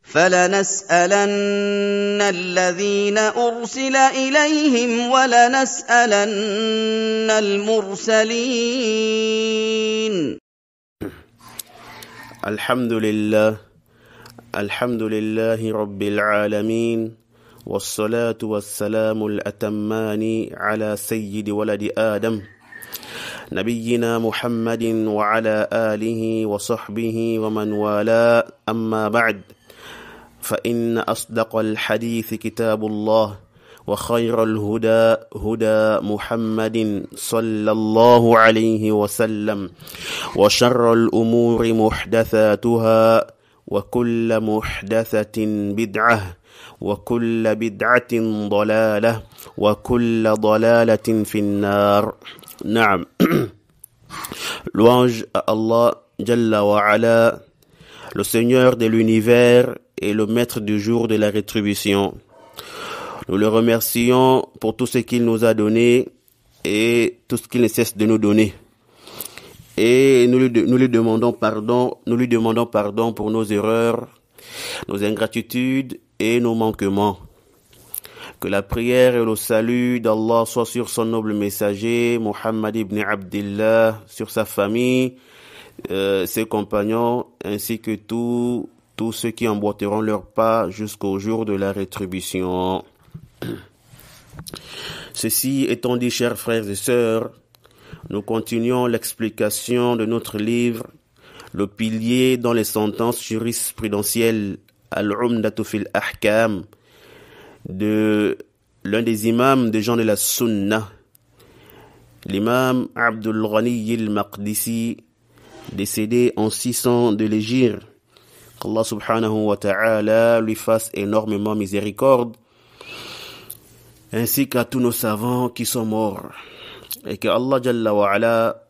فَلَنَسْأَلَنَّ الَّذِينَ أُرْسِلَ إِلَيْهِمْ وَلَنَسْأَلَنَّ الْمُرْسَلِينَ. الحمد لله رب العالمين، والصلاة والسلام الأتمان على سيد ولد آدم نبينا محمد وعلى آله وصحبه ومن والاه، أما بعد، فإن أصدق الحديث كتاب الله، وخير الهدى هدى محمد صلى الله عليه وسلم، وشر الأمور محدثاتها، وكل محدثة بدعة، وكل بدعة ضلالة، وكل ضلالة في النار. نعم. Louange à Allah Jalla wa Ala, le Seigneur de l'univers et le maître du jour de la rétribution. Nous le remercions pour tout ce qu'il nous a donné et tout ce qu'il ne cesse de nous donner. Et nous lui demandons pardon pour nos erreurs, nos ingratitudes et nos manquements. Que la prière et le salut d'Allah soient sur son noble messager, Muhammad ibn Abdillah, sur sa famille, ses compagnons, ainsi que tous ceux qui emboîteront leurs pas jusqu'au jour de la rétribution. Ceci étant dit, chers frères et sœurs, nous continuons l'explication de notre livre, le pilier dans les sentences jurisprudentielles, Al-Umdatu fil Ahkam, de l'un des imams des gens de la Sunna, l'imam Abdul Ghani al-Maqdisi, décédé en 600 de l'Hégire. Qu'Allah subhanahu wa ta'ala lui fasse énormément miséricorde, ainsi qu'à tous nos savants qui sont morts, et que Allah Jalla wa Ala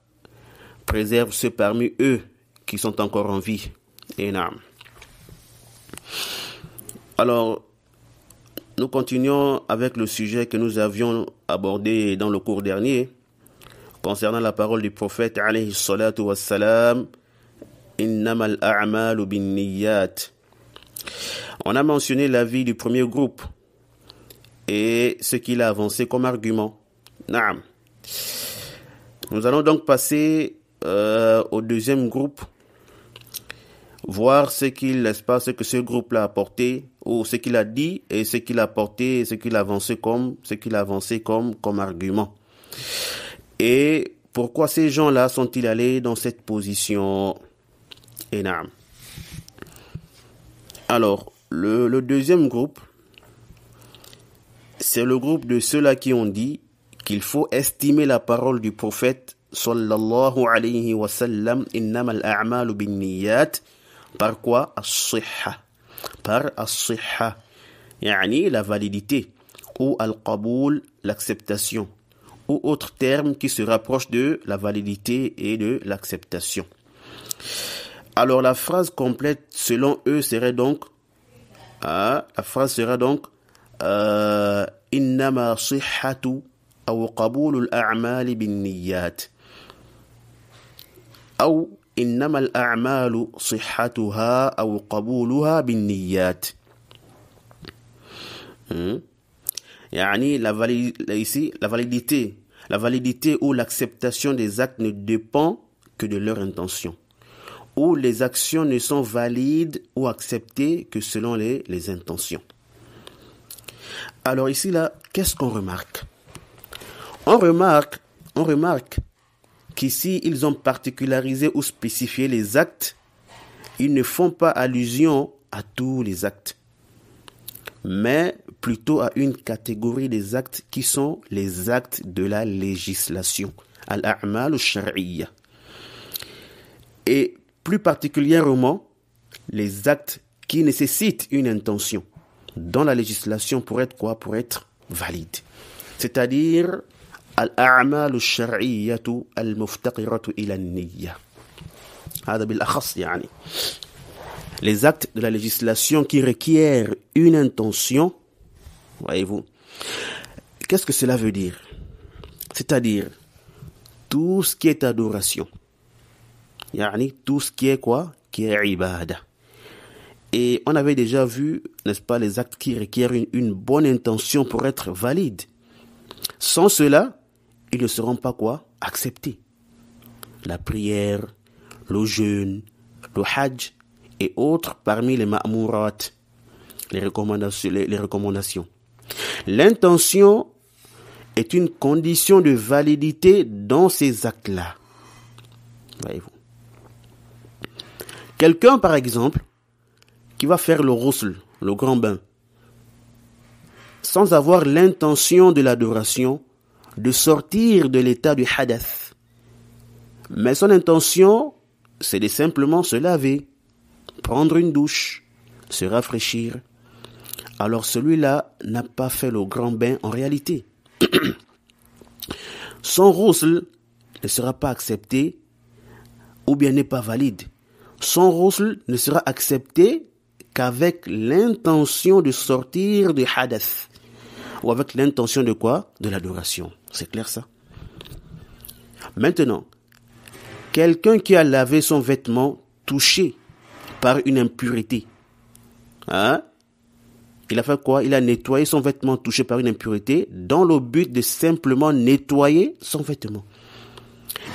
préserve ceux parmi eux qui sont encore en vie. Et naam. Alors, nous continuons avec le sujet que nous avions abordé dans le cours dernier, concernant la parole du prophète alayhi salatu wassalam, innamal a'malu bin niyyat. On a mentionné l'avis du premier groupe et ce qu'il a avancé comme argument. Naam. Nous allons donc passer au deuxième groupe, voir ce que ce groupe-là a apporté, ou ce qu'il a dit, et ce qu'il a apporté, et ce qu'il a avancé comme argument. Et pourquoi ces gens-là sont-ils allés dans cette position? Et naam. Alors, le deuxième groupe, c'est le groupe de ceux-là qui ont dit qu'il faut estimer la parole du prophète sallallahu alayhi wa sallam, innamal a'malu bin niyyat, par quoi? As-sihha. Par as-sihha, yani la validité, ou al-qaboul, l'acceptation, ou autre terme qui se rapproche de la validité et de l'acceptation. Alors la phrase complète selon eux serait donc innama sihhatu aw qabulul a'mali bin niyyat, aw إنما الأعمال صحتها أو قبولها بالنيات. يعني la validité ou l'acceptation des actes ne dépend que de leur intention, ou les actions ne sont valides ou acceptées que selon les intentions. Alors ici là, qu'est-ce qu'on remarque? On remarque qu'ici, ils ont particularisé ou spécifié les actes. Ils ne font pas allusion à tous les actes, mais plutôt à une catégorie des actes qui sont les actes de la législation, al-a'mal al-shar'iyya. Et plus particulièrement, les actes qui nécessitent une intention dans la législation pour être quoi? Pour être valide. C'est-à-dire الأعمال الشرعية المفتقرة إلى النية. هذا بالأخص يعني. Les actes de la législation qui requièrent une intention, voyez-vous. Qu'est-ce que cela veut dire? C'est-à-dire tout ce qui est adoration. Yani tout ce qui est quoi? Qui est ibada. Et on avait déjà vu, n'est-ce pas, les actes qui requièrent une bonne intention pour être valides. Sans cela, ils ne seront pas quoi? Acceptés. La prière, le jeûne, le hajj et autres parmi les ma'mourat, les recommandations. L'intention est une condition de validité dans ces actes-là. Voyez-vous. Quelqu'un, par exemple, qui va faire le ghusl, le grand bain, sans avoir l'intention de l'adoration, de sortir de l'état du hadath. Mais son intention, c'est de simplement se laver, prendre une douche, se rafraîchir. Alors celui-là n'a pas fait le grand bain en réalité. Son ghusl ne sera pas accepté ou bien n'est pas valide. Son ghusl ne sera accepté qu'avec l'intention de sortir du hadath. Ou avec l'intention de quoi? De l'adoration. C'est clair ça? Maintenant, quelqu'un qui a lavé son vêtement touché par une impureté, il a fait quoi? Il a nettoyé son vêtement touché par une impureté dans le but de simplement nettoyer son vêtement.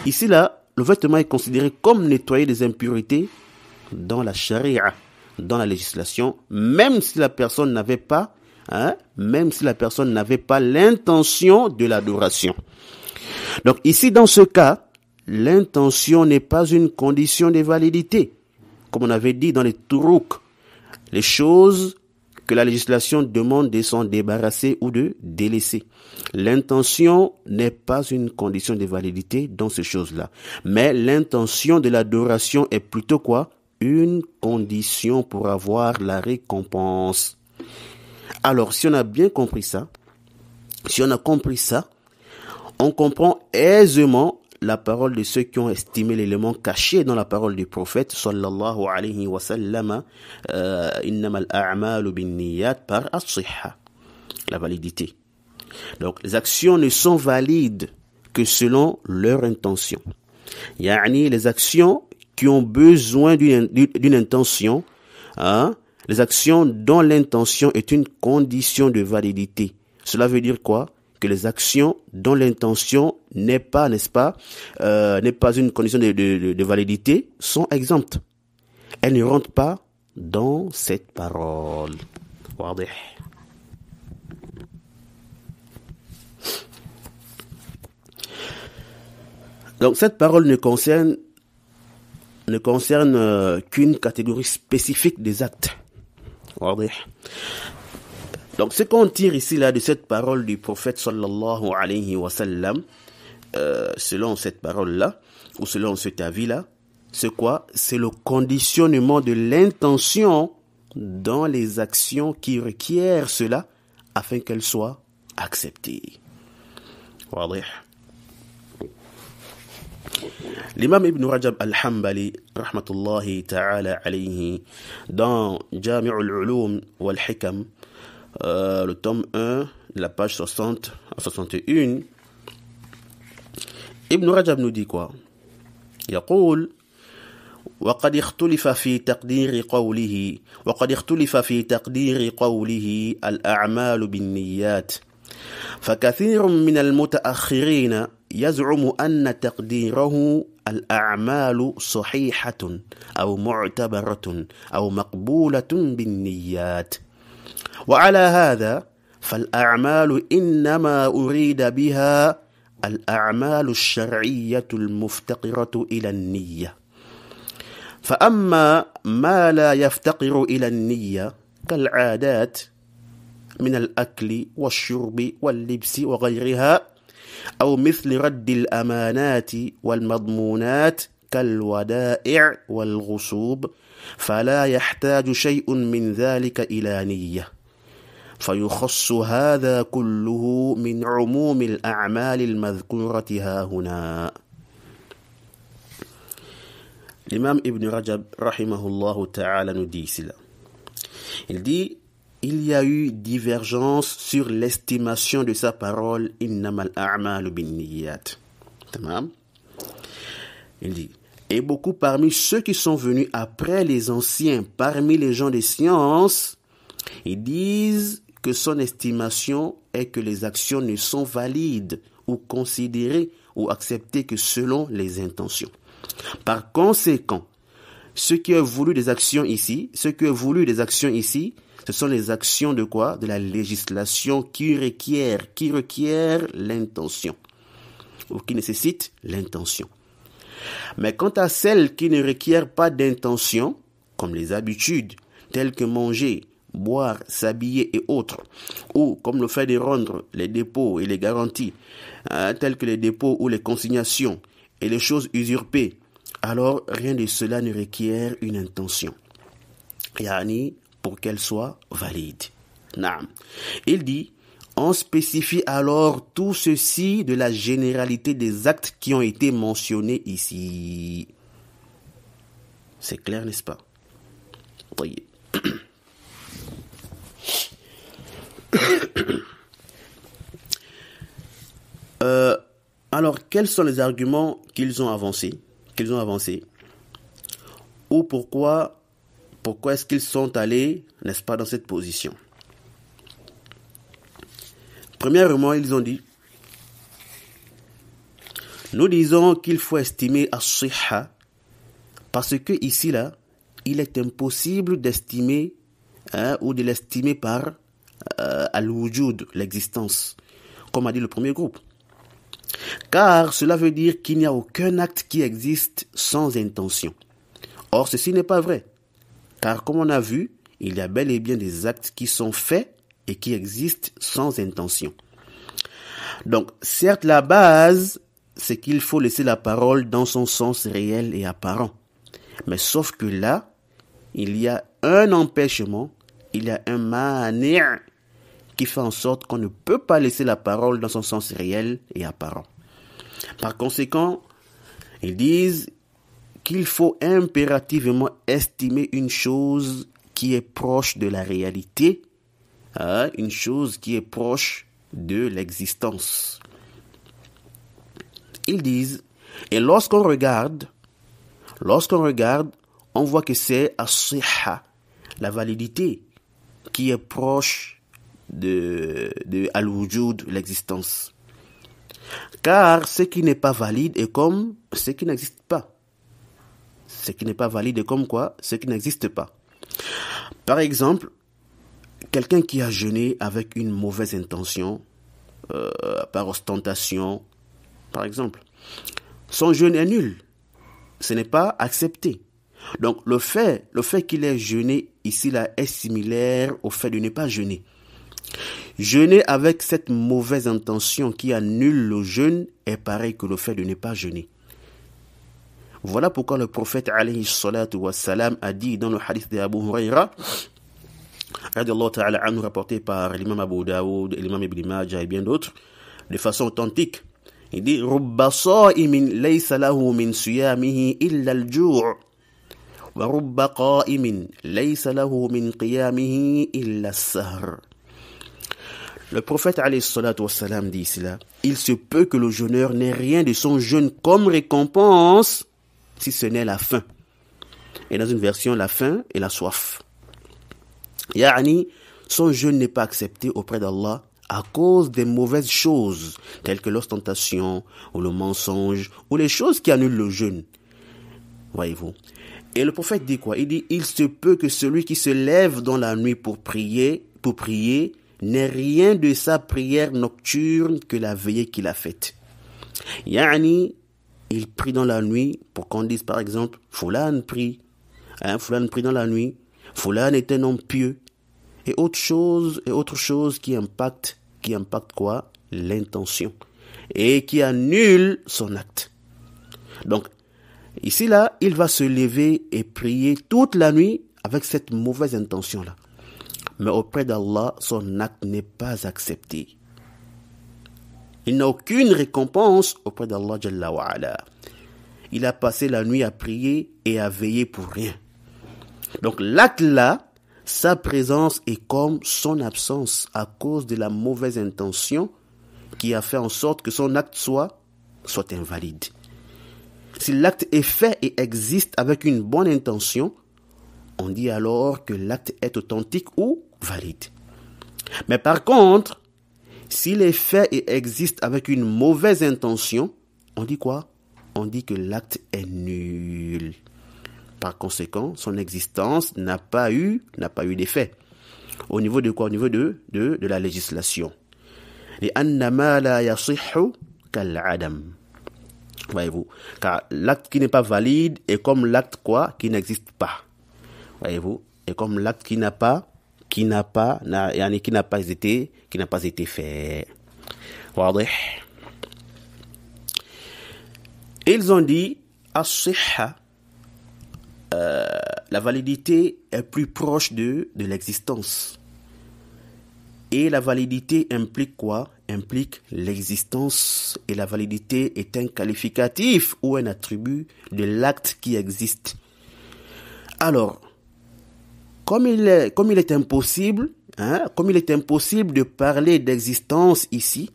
Ici là, le vêtement est considéré comme nettoyer des impuretés dans la charia, dans la législation, même si la personne n'avait pas l'intention de l'adoration. Donc ici, dans ce cas, l'intention n'est pas une condition de validité. Comme on avait dit dans les turuq, les choses que la législation demande de s'en débarrasser ou de délaisser. L'intention n'est pas une condition de validité dans ces choses-là. Mais l'intention de l'adoration est plutôt quoi? Une condition pour avoir la récompense. Alors, si on a bien compris ça, on comprend aisément la parole de ceux qui ont estimé l'élément caché dans la parole du prophète sallallahu alayhi wa sallam, innamal a'malu binniyat, par as-sihha, la validité. Donc les actions ne sont valides que selon leur intention. Yani les actions qui ont besoin d'une intention, les actions dont l'intention est une condition de validité. Cela veut dire quoi? Que les actions dont l'intention n'est pas, n'est-ce pas, n'est pas une condition de validité sont exemptes. Elles ne rentrent pas dans cette parole. Wadih. Donc cette parole ne concerne qu'une catégorie spécifique des actes. Wadih. Donc, ce qu'on tire ici, là, de cette parole du prophète, sallallahu alayhi wa sallam, selon cette parole-là, ou selon cet avis-là, c'est quoi? C'est le conditionnement de l'intention dans les actions qui requièrent cela, afin qu'elles soient acceptées. Wadih. L'imam Ibn Rajab al-Hanbali, rahmatullahi ta'ala alayhi, dans Jami' al-Ulum wal-Hikam, le tome 1, la page 60 à 61, Ibn Rajab nous dit quoi? يقول وقد اختلف في تقدير قوله الأعمال بالنيات فكثير من المتأخرين يزعم أن تقديره الأعمال صحيحة أو معتبرة أو مقبولة بالنيات وعلى هذا فالأعمال إنما أريد بها الأعمال الشرعية المفتقرة إلى النية فأما ما لا يفتقر إلى النية كالعادات من الأكل والشرب واللبس وغيرها أو مثل رد الأمانات والمضمونات كالودائع والغصوب فلا يحتاج شيء من ذلك إلى نية فيخص هذا كله من عموم الأعمال المذكورة ها هنا. L'imam Ibn Rajab, rahimahullah ta'ala, nous dit cela. Il dit, il y a eu divergence sur l'estimation de sa parole, innamal a'malu binniyat. Tamam. Il dit, Et beaucoup parmi ceux qui sont venus après les anciens, parmi les gens des sciences, ils disent que son estimation est que les actions ne sont valides ou considérées ou acceptées que selon les intentions. Par conséquent, ce qui est voulu des actions ici, ce sont les actions de quoi? De la législation qui requiert l'intention, ou qui nécessite l'intention. Mais quant à celles qui ne requièrent pas d'intention, comme les habitudes, telles que manger, boire, s'habiller et autres, ou comme le fait de rendre les dépôts et les garanties, tels que les dépôts ou les consignations et les choses usurpées, alors rien de cela ne requiert une intention. Yani, pour qu'elle soit valide. Naam. Il dit, on spécifie alors tout ceci de la généralité des actes qui ont été mentionnés ici. C'est clair, n'est-ce pas? Voyez. Alors, quels sont les arguments qu'ils ont avancés? Ou pourquoi est-ce qu'ils sont allés, n'est-ce pas, dans cette position? Premièrement, ils ont dit, nous disons qu'il faut estimer as-sihha parce que ici là, il est impossible d'estimer ou de l'estimer par al-wujud, l'existence, comme a dit le premier groupe. Car cela veut dire qu'il n'y a aucun acte qui existe sans intention. Or, ceci n'est pas vrai. Car comme on a vu, il y a bel et bien des actes qui sont faits et qui existent sans intention. Donc, certes, la base, c'est qu'il faut laisser la parole dans son sens réel et apparent. Mais sauf que là, il y a un empêchement, il y a un mani' qui fait en sorte qu'on ne peut pas laisser la parole dans son sens réel et apparent. Par conséquent, ils disent qu'il faut impérativement estimer une chose qui est proche de la réalité, une chose qui est proche de l'existence. Ils disent, et lorsqu'on regarde, on voit que c'est as-sihha, la validité, qui est proche de al-wujud, l'existence. Car ce qui n'est pas valide est comme ce qui n'existe pas. Ce qui n'est pas valide est comme quoi? Ce qui n'existe pas. Par exemple, quelqu'un qui a jeûné avec une mauvaise intention, par ostentation, par exemple, son jeûne est nul. Ce n'est pas accepté. Donc, le fait qu'il ait jeûné ici là est similaire au fait de ne pas jeûner. Jeûner avec cette mauvaise intention qui annule le jeûne est pareil que le fait de ne pas jeûner. Voilà pourquoi le prophète alayhi salatu wassalam a dit dans le hadith d'Abu Huraira, radiallahu ta'ala anhu, rapporté par l'imam Abu Daoud, l'imam Ibn Majah et bien d'autres, de façon authentique. Il dit, Rubba sa'imin laysa lahu min siyamihi illa al-ju' wa rubba qa'imin laysa lahu min qiyamihi illa as-sahr. Le prophète alayhi salatu wassalam dit cela, il se peut que le jeûneur n'ait rien de son jeûne comme récompense si ce n'est la faim. Et dans une version, la faim et la soif. Yani, son jeûne n'est pas accepté auprès d'Allah à cause des mauvaises choses, telles que l'ostentation, ou le mensonge, ou les choses qui annulent le jeûne. Voyez-vous. Et le prophète dit quoi? Il dit, il se peut que celui qui se lève dans la nuit pour prier, n'ait rien de sa prière nocturne que la veillée qu'il a faite. Yani, il prie dans la nuit pour qu'on dise par exemple, Fulan prie, Fulan prie dans la nuit, Fulan est un homme pieux, et autre chose qui impacte quoi? L'intention, et qui annule son acte. Donc, ici là, il va se lever et prier toute la nuit avec cette mauvaise intention-là. Mais auprès d'Allah, son acte n'est pas accepté. Il n'a aucune récompense auprès d'Allah Jalla wa Ala. Il a passé la nuit à prier et à veiller pour rien. Donc l'acte là, sa présence est comme son absence à cause de la mauvaise intention qui a fait en sorte que son acte soit invalide. Si l'acte est fait et existe avec une bonne intention, on dit alors que l'acte est authentique ou valide. Mais par contre, s'il est fait et existe avec une mauvaise intention, on dit quoi? On dit que l'acte est nul. Par conséquent, son existence n'a pas eu d'effet. Au niveau de quoi? Au niveau de la législation. لأن ما لا يصح كالعدم. Voyez-vous? Car l'acte qui n'est pas valide est comme l'acte quoi? Qui n'existe pas. Voyez-vous? Et comme l'acte qui n'a pas été fait. واضح? Ils ont dit as-sihha, la validité est plus proche de l'existence. Et la validité implique quoi? Implique l'existence. Et la validité est un qualificatif ou un attribut de l'acte qui existe. Alors, comme il est impossible de parler d'existence ici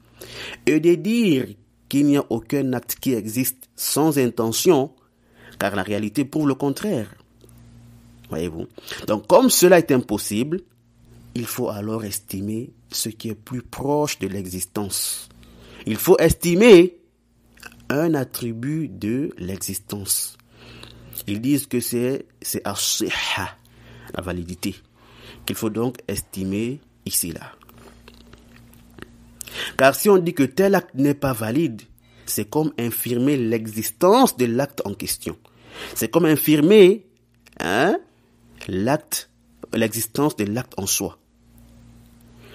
et de dire qu'il n'y a aucun acte qui existe sans intention, car la réalité prouve le contraire. Voyez-vous? Donc, comme cela est impossible, il faut alors estimer ce qui est plus proche de l'existence. Il faut estimer un attribut de l'existence. Ils disent que c'est as-sihha, la validité, qu'il faut donc estimer ici là. Car si on dit que tel acte n'est pas valide, c'est comme infirmer l'existence de l'acte en question. C'est comme infirmer l'existence de l'acte en soi.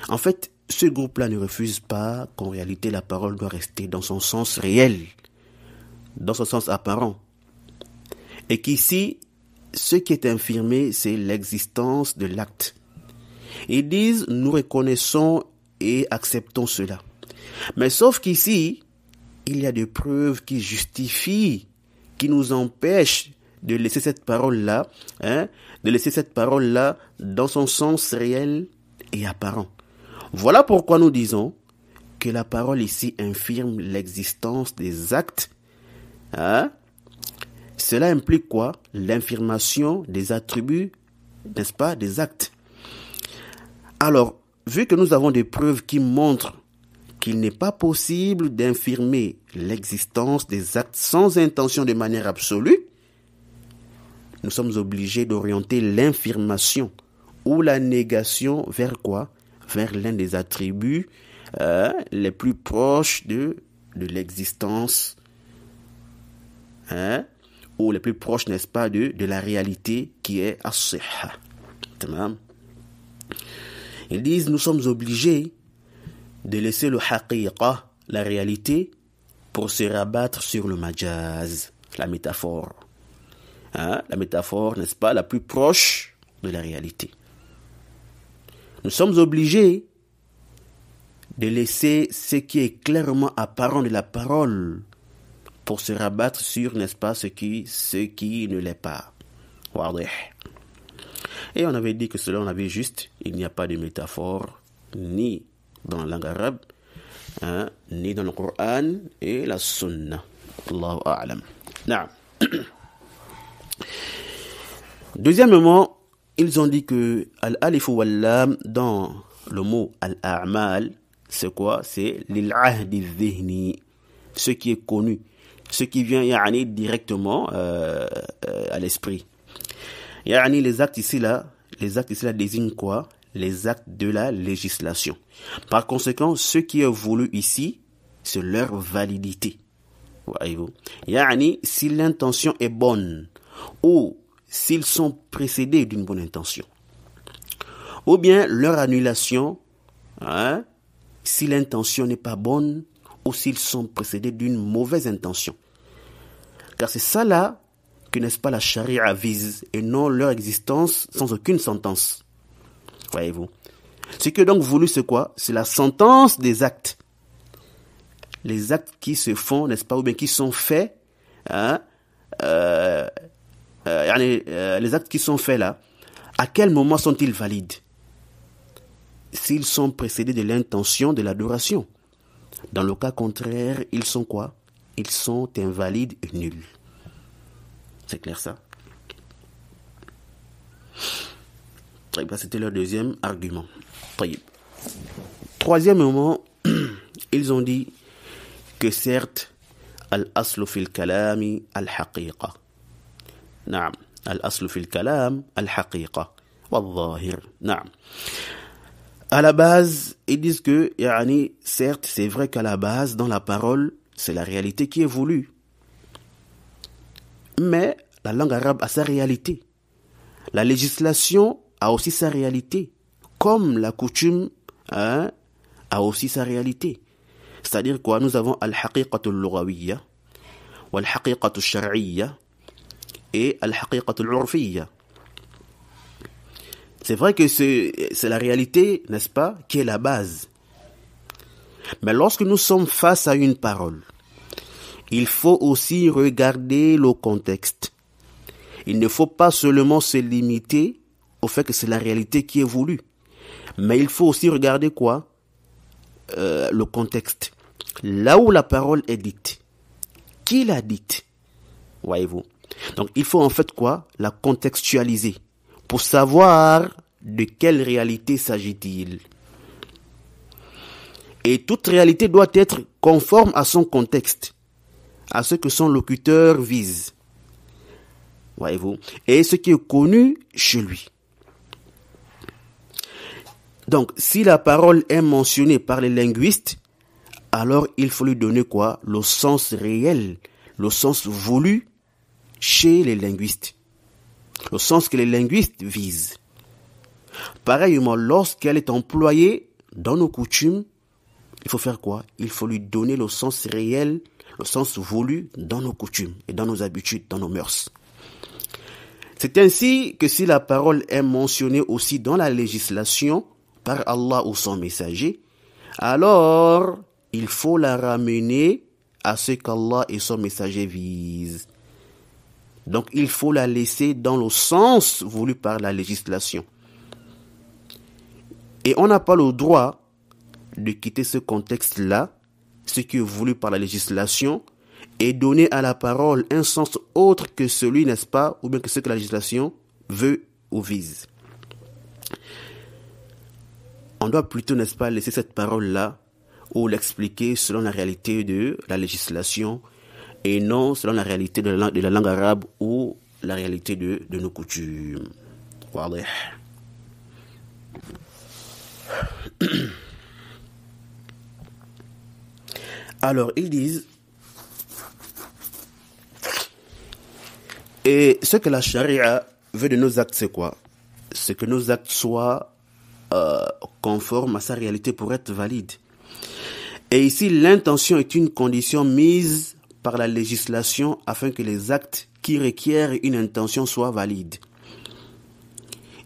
En fait, ce groupe-là ne refuse pas qu'en réalité la parole doit rester dans son sens réel, dans son sens apparent. Et qu'ici, ce qui est infirmé, c'est l'existence de l'acte. Ils disent, nous reconnaissons et acceptons cela. Mais sauf qu'ici, il y a des preuves qui justifient, qui nous empêchent de laisser cette parole-là, dans son sens réel et apparent. Voilà pourquoi nous disons que la parole ici infirme l'existence des actes. Cela implique quoi? L'infirmation des attributs, n'est-ce pas, des actes. Alors, vu que nous avons des preuves qui montrent qu'il n'est pas possible d'infirmer l'existence des actes sans intention de manière absolue, nous sommes obligés d'orienter l'infirmation ou la négation vers quoi? Vers l'un des attributs les plus proches de l'existence, ou les plus proches, n'est-ce pas, de la réalité qui est as-sihha. Ils disent, nous sommes obligés de laisser le haqiqa, la réalité, pour se rabattre sur le majaz, la métaphore. La métaphore, n'est-ce pas, la plus proche de la réalité. Nous sommes obligés de laisser ce qui est clairement apparent de la parole pour se rabattre sur, n'est-ce pas, ce qui ne l'est pas. Et on avait dit que cela, on avait juste, il n'y a pas de métaphore, ni dans la langue arabe, ni dans le Coran et la Sunna. Allahu a'lam. Naam. Deuxièmement, ils ont dit que al-alif wal-lam dans le mot al-a'mal, c'est quoi? C'est lil-ahdi dhihni, ce qui est connu, ce qui vient directement à l'esprit. Les actes ici là désignent quoi? Les actes de la législation. Par conséquent, ce qui est voulu ici, c'est leur validité. Voyez-vous? Si l'intention est bonne, ou s'ils sont précédés d'une bonne intention, ou bien leur annulation, si l'intention n'est pas bonne, ou s'ils sont précédés d'une mauvaise intention. Car c'est ça là que, n'est-ce pas, la charia vise, et non leur existence sans aucune sentence. Voyez-vous? Ce qui est donc voulu, c'est quoi? C'est la sentence des actes. Les actes qui se font, n'est-ce pas, ou bien qui sont faits, les actes qui sont faits là, à quel moment sont-ils valides? S'ils sont précédés de l'intention de l'adoration. Dans le cas contraire, ils sont quoi? Ils sont invalides et nuls. C'est clair ça? C'était leur deuxième argument. Troisièmement, ils ont dit que certes, al-aslu fil kalami al-haqiqa. Naam. Al-aslu fil kalam al-haqiqa. Wal-zahir. Naam. À la base, ils disent que, certes, c'est vrai qu'à la base, dans la parole, c'est la réalité qui est voulue. Mais la langue arabe a sa réalité. La législation a aussi sa réalité. Comme la coutume a aussi sa réalité. C'est-à-dire quoi? Nous avons al-haqiqatu al-lughawiyya, wal-haqiqatu al-shar'iyya et al-haqiqatu al-urfiyya. C'est vrai que c'est la réalité, n'est-ce pas, qui est la base. Mais lorsque nous sommes face à une parole, il faut aussi regarder le contexte. Il ne faut pas seulement se limiter au fait que c'est la réalité qui est voulue. Mais il faut aussi regarder quoi? Le contexte. Là où la parole est dite. Qui l'a dite? Voyez-vous? Donc il faut en fait quoi? La contextualiser. Pour savoir de quelle réalité s'agit-il. Et toute réalité doit être conforme à son contexte, à ce que son locuteur vise. Voyez-vous? Et ce qui est connu chez lui. Donc, si la parole est mentionnée par les linguistes, alors il faut lui donner quoi? Le sens réel, le sens voulu chez les linguistes. Le sens que les linguistes visent. Pareillement, lorsqu'elle est employée dans nos coutumes, il faut faire quoi? Il faut lui donner le sens réel, le sens voulu dans nos coutumes et dans nos habitudes, dans nos mœurs. C'est ainsi que si la parole est mentionnée aussi dans la législation par Allah ou son messager, alors il faut la ramener à ce qu'Allah et son messager visent. Donc il faut la laisser dans le sens voulu par la législation. Et on n'a pas le droit de quitter ce contexte-là, ce qui est voulu par la législation, et donner à la parole un sens autre que celui, n'est-ce pas, ou bien que ce que la législation veut ou vise. On doit plutôt, n'est-ce pas, laisser cette parole-là ou l'expliquer selon la réalité de la législation et non selon la réalité de la langue arabe ou la réalité de nos coutumes. Wadih. Alors, ils disent, et ce que la charia veut de nos actes, c'est quoi? C'est que nos actes soient conformes à sa réalité pour être valides. Et ici, l'intention est une condition mise par la législation afin que les actes qui requièrent une intention soient valides.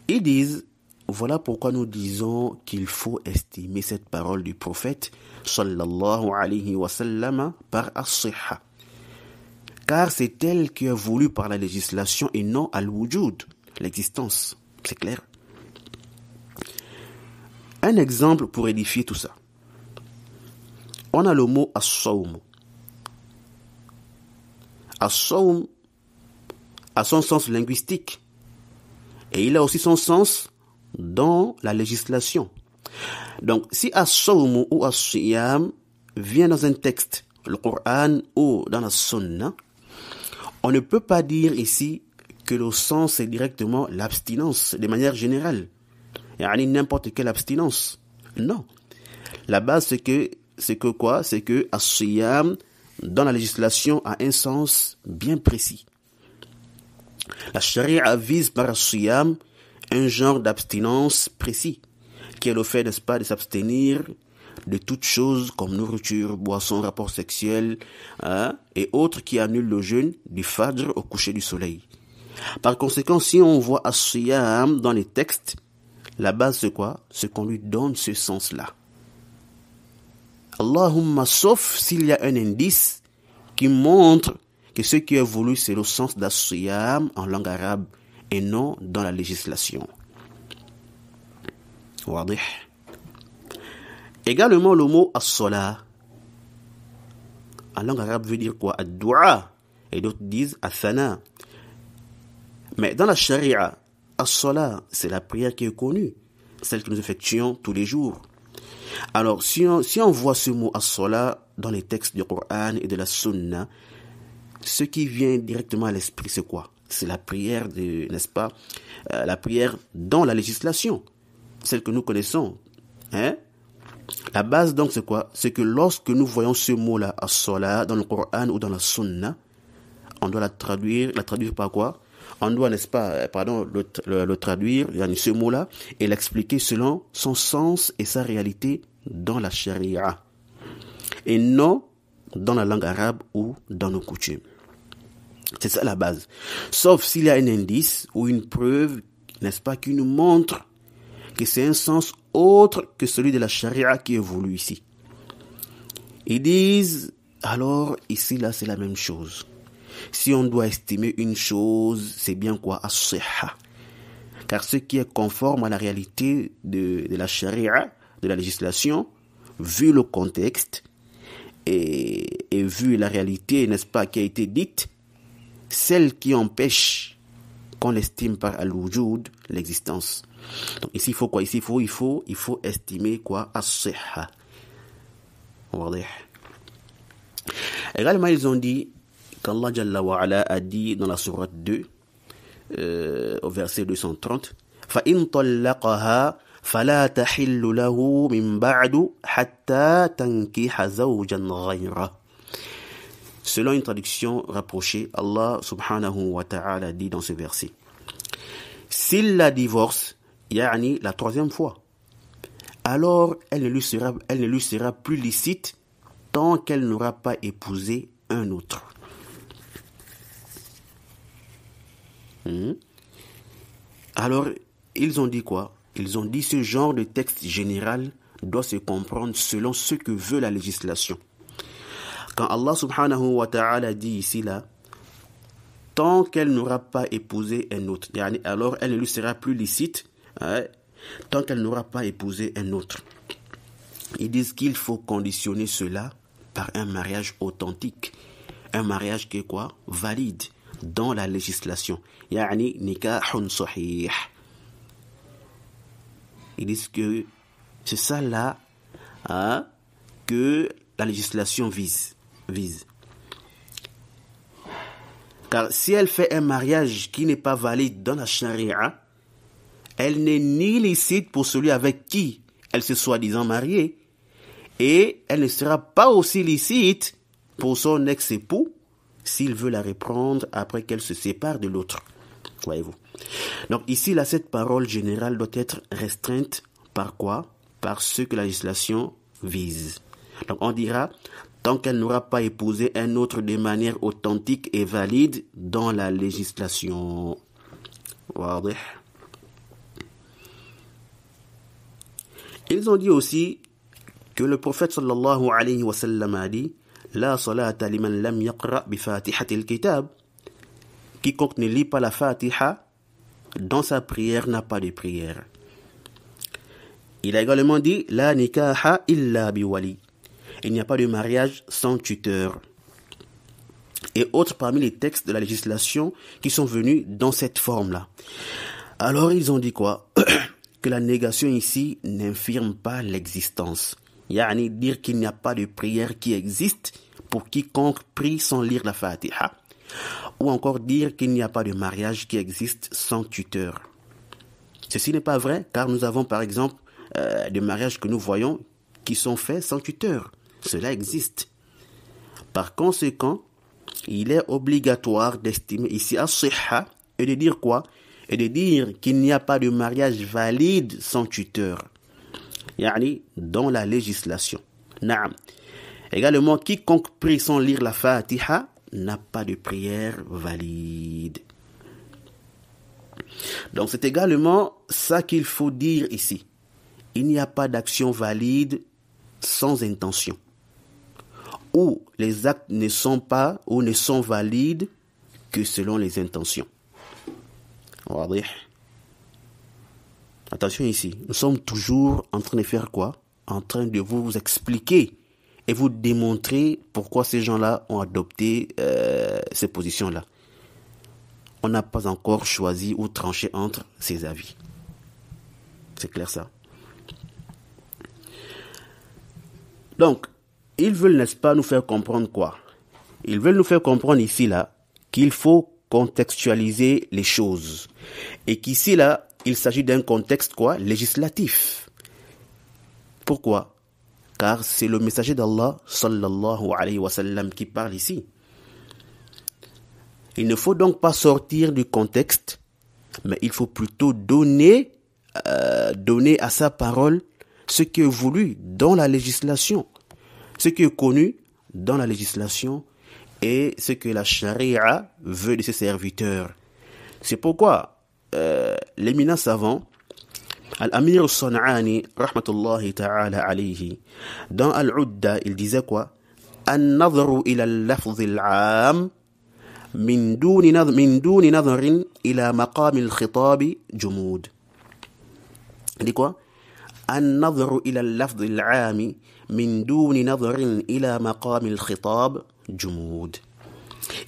Ils disent, voilà pourquoi nous disons qu'il faut estimer cette parole du prophète sallallahu alayhi wa sallam par as-sihha. Car c'est elle qui est voulue par la législation et non al-wujud, l'existence. C'est clair? Un exemple pour édifier tout ça. On a le mot as-sawm. As-sawm a son sens linguistique et il a aussi son sens dans la législation. Donc, si as-sawm ou as-siyam vient dans un texte, le Coran ou dans la Sunna, on ne peut pas dire ici que le sens est directement l'abstinence de manière générale. Yani n'importe quelle abstinence. Non. La base, c'est que quoi? C'est que as-siyam, dans la législation, a un sens bien précis. La charia vise par as-siyam un genre d'abstinence précis, qui est le fait, n'est-ce pas, de s'abstenir de toutes choses comme nourriture, boisson, rapport sexuel, et autres qui annulent le jeûne du fajr au coucher du soleil. Par conséquent, si on voit as-siyam dans les textes, la base c'est quoi? C'est qu'on lui donne ce sens-là. Allahumma, sauf s'il y a un indice qui montre que ce qui est voulu, c'est le sens d'as-siyam en langue arabe et non dans la législation. Wadih. Également, le mot as-salah en langue arabe veut dire quoi? Ad-du'a. Et d'autres disent athana. Mais dans la charia, as-salat, c'est la prière qui est connue, celle que nous effectuons tous les jours. Alors, si on voit ce mot as-salat dans les textes du Coran et de la Sunna, ce qui vient directement à l'esprit, c'est quoi? C'est la prière, n'est-ce pas? La prière dans la législation, celle que nous connaissons. Hein? La base donc c'est quoi? C'est que lorsque nous voyons ce mot-là, as-salat, dans le Coran ou dans la Sunna, on doit la traduire par quoi? On doit, n'est-ce pas, le traduire, ce mot-là, et l'expliquer selon son sens et sa réalité dans la charia. Et non dans la langue arabe ou dans nos coutumes. C'est ça la base. Sauf s'il y a un indice ou une preuve, n'est-ce pas, qui nous montre que c'est un sens autre que celui de la charia qui évolue ici. Ils disent, alors ici là c'est la même chose. Si on doit estimer une chose, c'est bien quoi? As-sihha. Car ce qui est conforme à la réalité de la charia, de la législation, vu le contexte et vu la réalité, n'est-ce pas, qui a été dite, celle qui empêche qu'on estime par al-wujud l'existence. Donc ici il faut quoi? Ici il faut estimer quoi? As-sihha. Également ils ont dit qu'Allah Jalla wa Ala a dit dans la sourate 2 au verset 230 فَإِن طَلَّقَهَا فَلَا تَحِلُّ لَهُ مِن بَعْدُ حَتَّى تَنْكِحَ زَوْجًا غَيْرَهُ. Selon une traduction rapprochée, Allah subhanahu wa ta'ala dit dans ce verset, s'il la divorce, yani la troisième fois, alors elle ne lui sera plus licite tant qu'elle n'aura pas épousé un autre. Alors, ils ont dit quoi? Ils ont dit ce genre de texte général doit se comprendre selon ce que veut la législation. Quand Allah subhanahu wa ta'ala dit ici là, tant qu'elle n'aura pas épousé un autre, alors elle ne lui sera plus licite, tant qu'elle n'aura pas épousé un autre. Ils disent qu'il faut conditionner cela par un mariage authentique, un mariage qui est quoi? Valide dans la législation. Yani nikahun sahih. Ils disent que c'est ça là que la législation vise. Car si elle fait un mariage qui n'est pas valide dans la charia, elle n'est ni licite pour celui avec qui elle se soi-disant mariée, et elle ne sera pas aussi licite pour son ex-époux s'il veut la reprendre après qu'elle se sépare de l'autre. Voyez-vous. Donc ici, là, cette parole générale doit être restreinte par quoi? Par ce que la législation vise. Donc on dira, tant qu'elle n'aura pas épousé un autre de manière authentique et valide dans la législation. Wadih. Ils ont dit aussi que le prophète sallallahu alayhi wa sallam a dit La salata liman lam yaqra bi fatihatil kitab. Quiconque ne lit pas la Fatiha, dans sa prière n'a pas de prière. Il a également dit La nikaha illa bi wali. Il n'y a pas de mariage sans tuteur. Et autres parmi les textes de la législation qui sont venus dans cette forme-là. Alors ils ont dit quoi? Que la négation ici n'infirme pas l'existence. Yani dire qu'il n'y a pas de prière qui existe pour quiconque prie sans lire la Fatiha. Ou encore dire qu'il n'y a pas de mariage qui existe sans tuteur. Ceci n'est pas vrai car nous avons par exemple des mariages que nous voyons qui sont faits sans tuteur. Cela existe. Par conséquent, il est obligatoire d'estimer ici as-sihha et de dire quoi? Et de dire qu'il n'y a pas de mariage valide sans tuteur. Yani dans la législation. Naam. Également, quiconque prie sans lire la Fatiha n'a pas de prière valide. Donc c'est également ça qu'il faut dire ici. Il n'y a pas d'action valide sans intention. Ou les actes ne sont pas ou ne sont valides que selon les intentions. Attention ici, nous sommes toujours en train de faire quoi? En train de vous expliquer et vous démontrer pourquoi ces gens-là ont adopté ces positions-là. on n'a pas encore choisi ou tranché entre ces avis. C'est clair ça? Donc, ils veulent, n'est-ce pas, nous faire comprendre quoi? Ils veulent nous faire comprendre ici, là, qu'il faut contextualiser les choses. Et qu'ici, là, il s'agit d'un contexte, quoi? Législatif. Pourquoi? Car c'est le messager d'Allah, sallallahu alayhi wa sallam, qui parle ici. Il ne faut donc pas sortir du contexte, mais il faut plutôt donner à sa parole ce qui est voulu dans la législation, ce qui est connu dans la législation et ce que la charia veut de ses serviteurs. C'est pourquoi l'éminent savant Al-Amir al-San'ani, rahmatullahi ta'ala alayhi, dans Al-Udda, il disait quoi? An-nadhru ila al-lafz al-'am min duni nadhrin ila maqam al-khitab jumud. Il dit quoi? An-nadhru ila al-lafz al-'am min duni nadhrin ila maqam al-khitab jumud.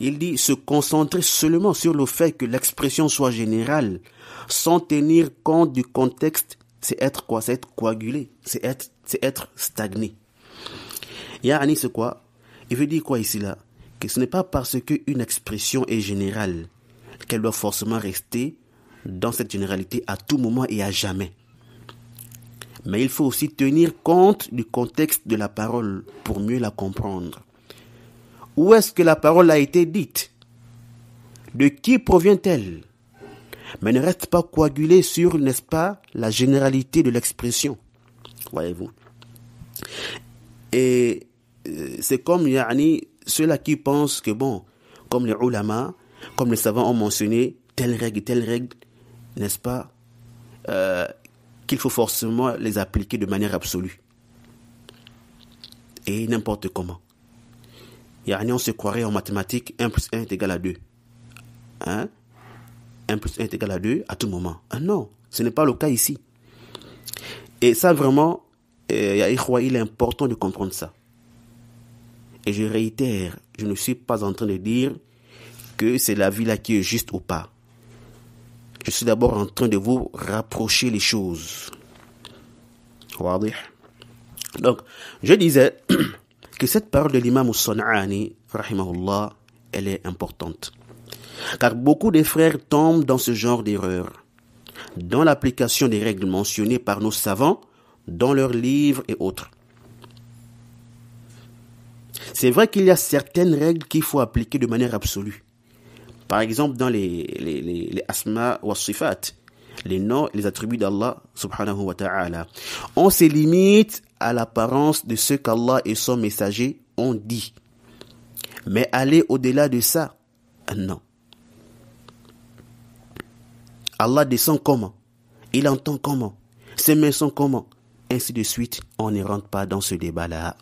Il dit se concentrer seulement sur le fait que l'expression soit générale, sans tenir compte du contexte, c'est être quoi? C'est être coagulé, c'est être stagné. Yani c'est quoi? Il veut dire quoi ici là? Que ce n'est pas parce qu'une expression est générale qu'elle doit forcément rester dans cette généralité à tout moment et à jamais. Mais il faut aussi tenir compte du contexte de la parole pour mieux la comprendre. Où est-ce que la parole a été dite? De qui provient-elle? Mais ne reste pas coagulé sur, n'est-ce pas, la généralité de l'expression. Voyez-vous. Et c'est comme ceux-là qui pensent que, bon, comme les ulama, comme les savants ont mentionné, telle règle, n'est-ce pas, qu'il faut forcément les appliquer de manière absolue. Et n'importe comment. On se croirait en mathématiques, 1 plus 1 est égal à 2. Hein? 1 plus 1 est égal à 2 à tout moment. Ah non, ce n'est pas le cas ici. Et ça vraiment, il est important de comprendre ça. Et je réitère, je ne suis pas en train de dire que c'est la vie là qui est juste ou pas. Je suis d'abord en train de vous rapprocher les choses. Donc, je disais que cette parole de l'imam al-San'ani, rahimahullah, elle est importante. Car beaucoup de frères tombent dans ce genre d'erreur, dans l'application des règles mentionnées par nos savants, dans leurs livres et autres. C'est vrai qu'il y a certaines règles qu'il faut appliquer de manière absolue. Par exemple, dans les asma wa sifat, les noms et les attributs d'Allah, subhanahu wa ta'ala. On se limite à l'apparence de ce qu'Allah et son messager ont dit. Mais aller au-delà de ça, non. Allah descend comment? Il entend comment? Ses mains sont comment? Ainsi de suite, on ne rentre pas dans ce débat-là.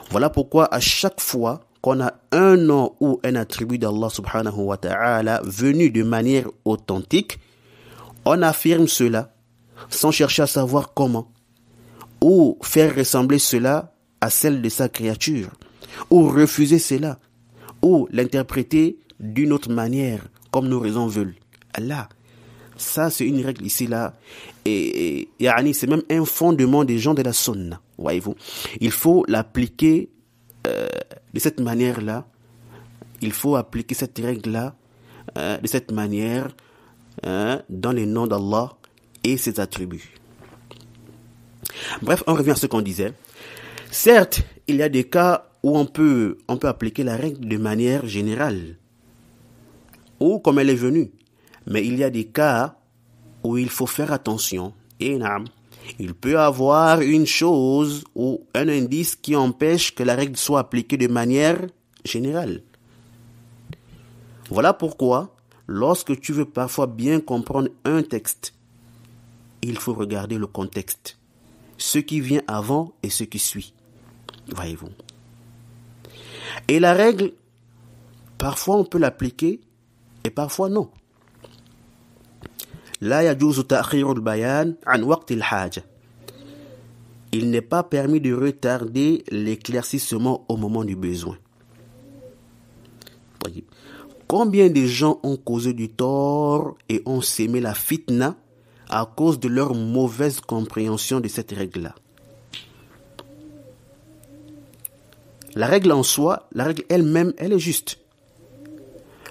Voilà pourquoi à chaque fois qu'on a un nom ou un attribut d'Allah subhanahu wa ta'ala venu de manière authentique, on affirme cela sans chercher à savoir comment, ou faire ressembler cela à celle de sa créature, ou refuser cela, ou l'interpréter d'une autre manière, comme nos raisons veulent. Là, ça c'est une règle ici là, et c'est même un fondement des gens de la sunna, voyez-vous. Il faut l'appliquer de cette manière-là, il faut appliquer cette règle-là de cette manière dans les noms d'Allah et ses attributs. Bref, on revient à ce qu'on disait. Certes, il y a des cas où on peut appliquer la règle de manière générale, ou comme elle est venue. Mais il y a des cas où il faut faire attention. Et il peut y avoir une chose ou un indice qui empêche que la règle soit appliquée de manière générale. Voilà pourquoi, lorsque tu veux parfois bien comprendre un texte, il faut regarder le contexte, ce qui vient avant et ce qui suit. Voyez-vous. Et la règle, parfois on peut l'appliquer et parfois non. La yajuzu ta'khirul bayan an waqtil haja. Il n'est pas permis de retarder l'éclaircissement au moment du besoin. Combien de gens ont causé du tort et ont sémé la fitna à cause de leur mauvaise compréhension de cette règle-là? La règle en soi, la règle elle-même, elle est juste.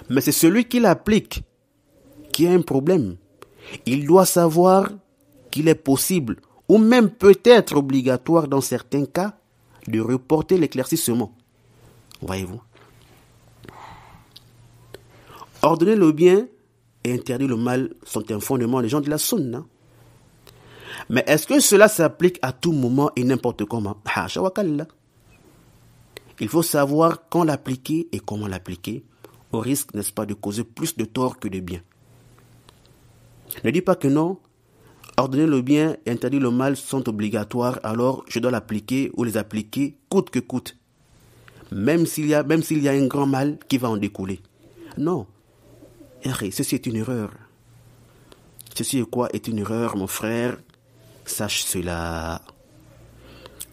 Mais c'est celui qui l'applique qui a un problème. Il doit savoir qu'il est possible, ou même peut-être obligatoire dans certains cas, de reporter l'éclaircissement. Voyez-vous? Ordonner le bien et interdire le mal sont un fondement des gens de la sunna. Mais est-ce que cela s'applique à tout moment et n'importe comment? Hasha wa kalla. Il faut savoir quand l'appliquer et comment l'appliquer, au risque, n'est-ce pas, de causer plus de tort que de bien. Ne dis pas que non, ordonner le bien et interdire le mal sont obligatoires, alors je dois l'appliquer ou les appliquer coûte que coûte. Même s'il y a un grand mal qui va en découler. Non. Ceci est une erreur. Ceci est quoi? Est une erreur, mon frère. Sache cela.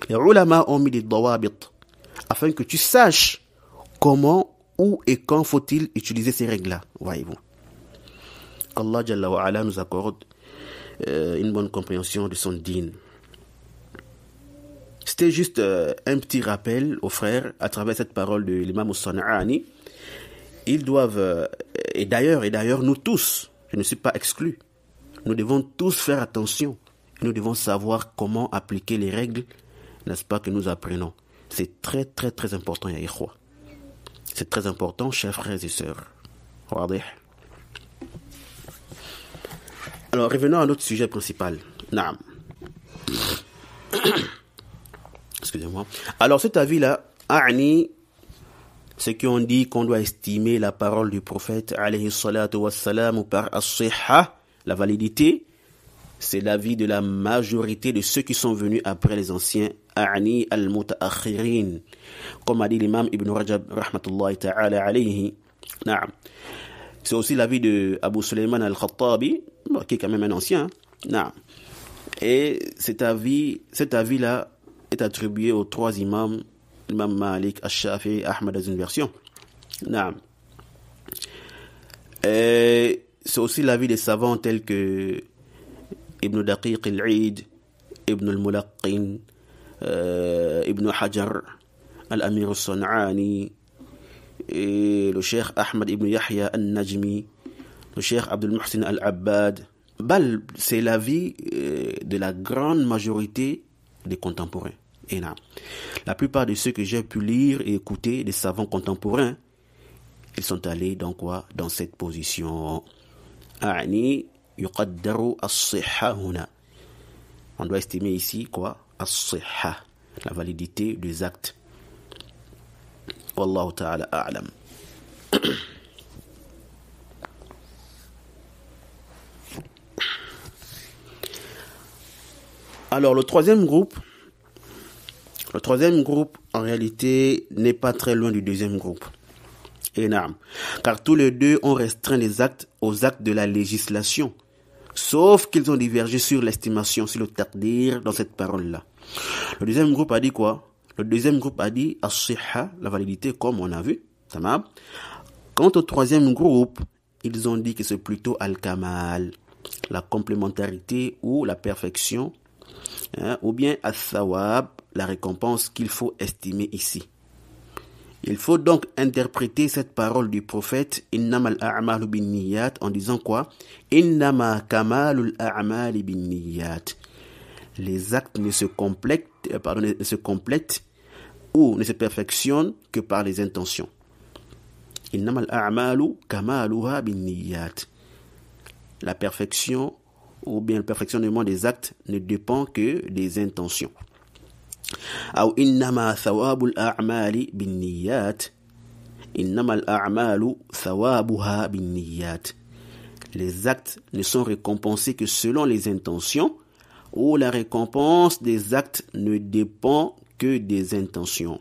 Les ulama ont mis des dawabit afin que tu saches comment, où et quand faut-il utiliser ces règles-là. Voyez-vous. Qu'Allah Jalla wa Ala nous accorde une bonne compréhension de son dîn. C'était juste un petit rappel aux frères à travers cette parole de l'imam As-San'ani. Ils doivent, et d'ailleurs nous tous, je ne suis pas exclu, nous devons tous faire attention. Nous devons savoir comment appliquer les règles, n'est-ce pas, que nous apprenons. C'est très très très important, ya ikhwa. C'est très important, chers frères et sœurs. Regardez. Alors, revenons à notre sujet principal. Naam. Excusez-moi. Alors, cet avis-là, A'ni, ceux qui ont dit qu'on doit estimer la parole du prophète, alayhi salatu wassalam, par as-sihha, la validité, c'est l'avis de la majorité de ceux qui sont venus après les anciens, A'ni al-muta'akhirin, comme a dit l'imam Ibn Rajab, rahmatullahi ta'ala alayhi. Naam. C'est aussi l'avis de Abu Sulayman al-Khattabi, qui est quand même un ancien. Naam. Et cet avis-là est attribué aux trois imams, l'imam Malik, Ash-Shafi'i, Ahmad, dans une version. Naam. Et c'est aussi l'avis des savants tels que Ibn Daqiq al-Eid, Ibn al-Mulaqqin, Ibn Hajar, Al-Amir al-San'ani, et le cheikh Ahmad ibn Yahya al-Najmi, le cheikh Abdul Muhsin al-Abbad. C'est l'avis de la grande majorité des contemporains. Et là, la plupart de ceux que j'ai pu lire et écouter, des savants contemporains, ils sont allés dans quoi? Dans cette position. A'ni yuqaddaru as-sihha huna. On doit estimer ici quoi? As-sihha, la validité des actes. Wallahu ta'ala a'lam. Alors le troisième groupe, en réalité, n'est pas très loin du deuxième groupe. Énorme. Car tous les deux ont restreint les actes aux actes de la législation. Sauf qu'ils ont divergé sur l'estimation, sur le taqdir dans cette parole-là. Le deuxième groupe a dit quoi? Le deuxième groupe a dit as-sihha, la validité, comme on a vu. Tamam. Quant au troisième groupe, ils ont dit que c'est plutôt al-kamal, la complémentarité ou la perfection, ou bien al-thawab, la récompense qu'il faut estimer ici. Il faut donc interpréter cette parole du prophète innamal a'malu binniyat en disant quoi? Innama kamalul a'mali binniyat. Les actes ne se complètent ou ne se perfectionnent que par les intentions. Innamal a'malu kamaluha binniyat. La perfection ou bien le perfectionnement des actes ne dépend que des intentions. أو إنما ثواب الأعمال بالنيات إنما الأعمال ثوابها بالنيات. Les actes ne sont récompensés que selon les intentions, ou la récompense des actes ne dépend que des intentions.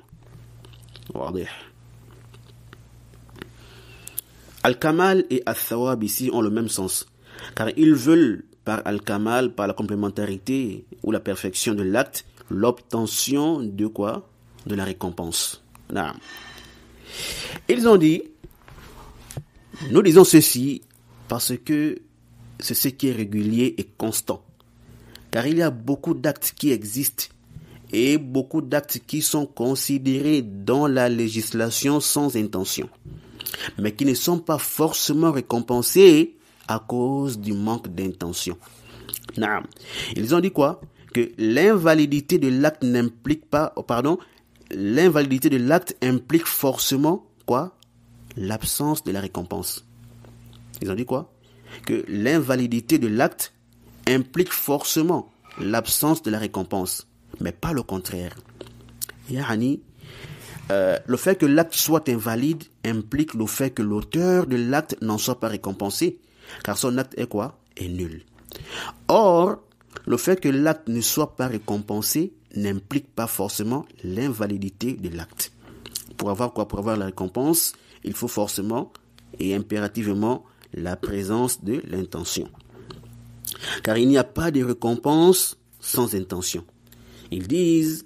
Al-Kamal et Al-Thawab ici ont le même sens, car ils veulent par Al-Kamal, par la complémentarité ou la perfection de l'acte, l'obtention de quoi? De la récompense. Ils ont dit Nous disons ceci parce que c'est ce qui est régulier et constant. Car il y a beaucoup d'actes qui existent et beaucoup d'actes qui sont considérés dans la législation sans intention, mais qui ne sont pas forcément récompensés à cause du manque d'intention. Naam. Ils ont dit quoi? Que l'invalidité de l'acte l'invalidité de l'acte implique forcément quoi? L'absence de la récompense. Ils ont dit quoi? Que l'invalidité de l'acte implique forcément l'absence de la récompense, mais pas le contraire. Yani, le fait que l'acte soit invalide implique le fait que l'auteur de l'acte n'en soit pas récompensé, car son acte est quoi? Est nul. Or, le fait que l'acte ne soit pas récompensé n'implique pas forcément l'invalidité de l'acte. Pour avoir quoi? Pour avoir la récompense, il faut forcément et impérativement la présence de l'intention. Car il n'y a pas de récompense sans intention. Ils disent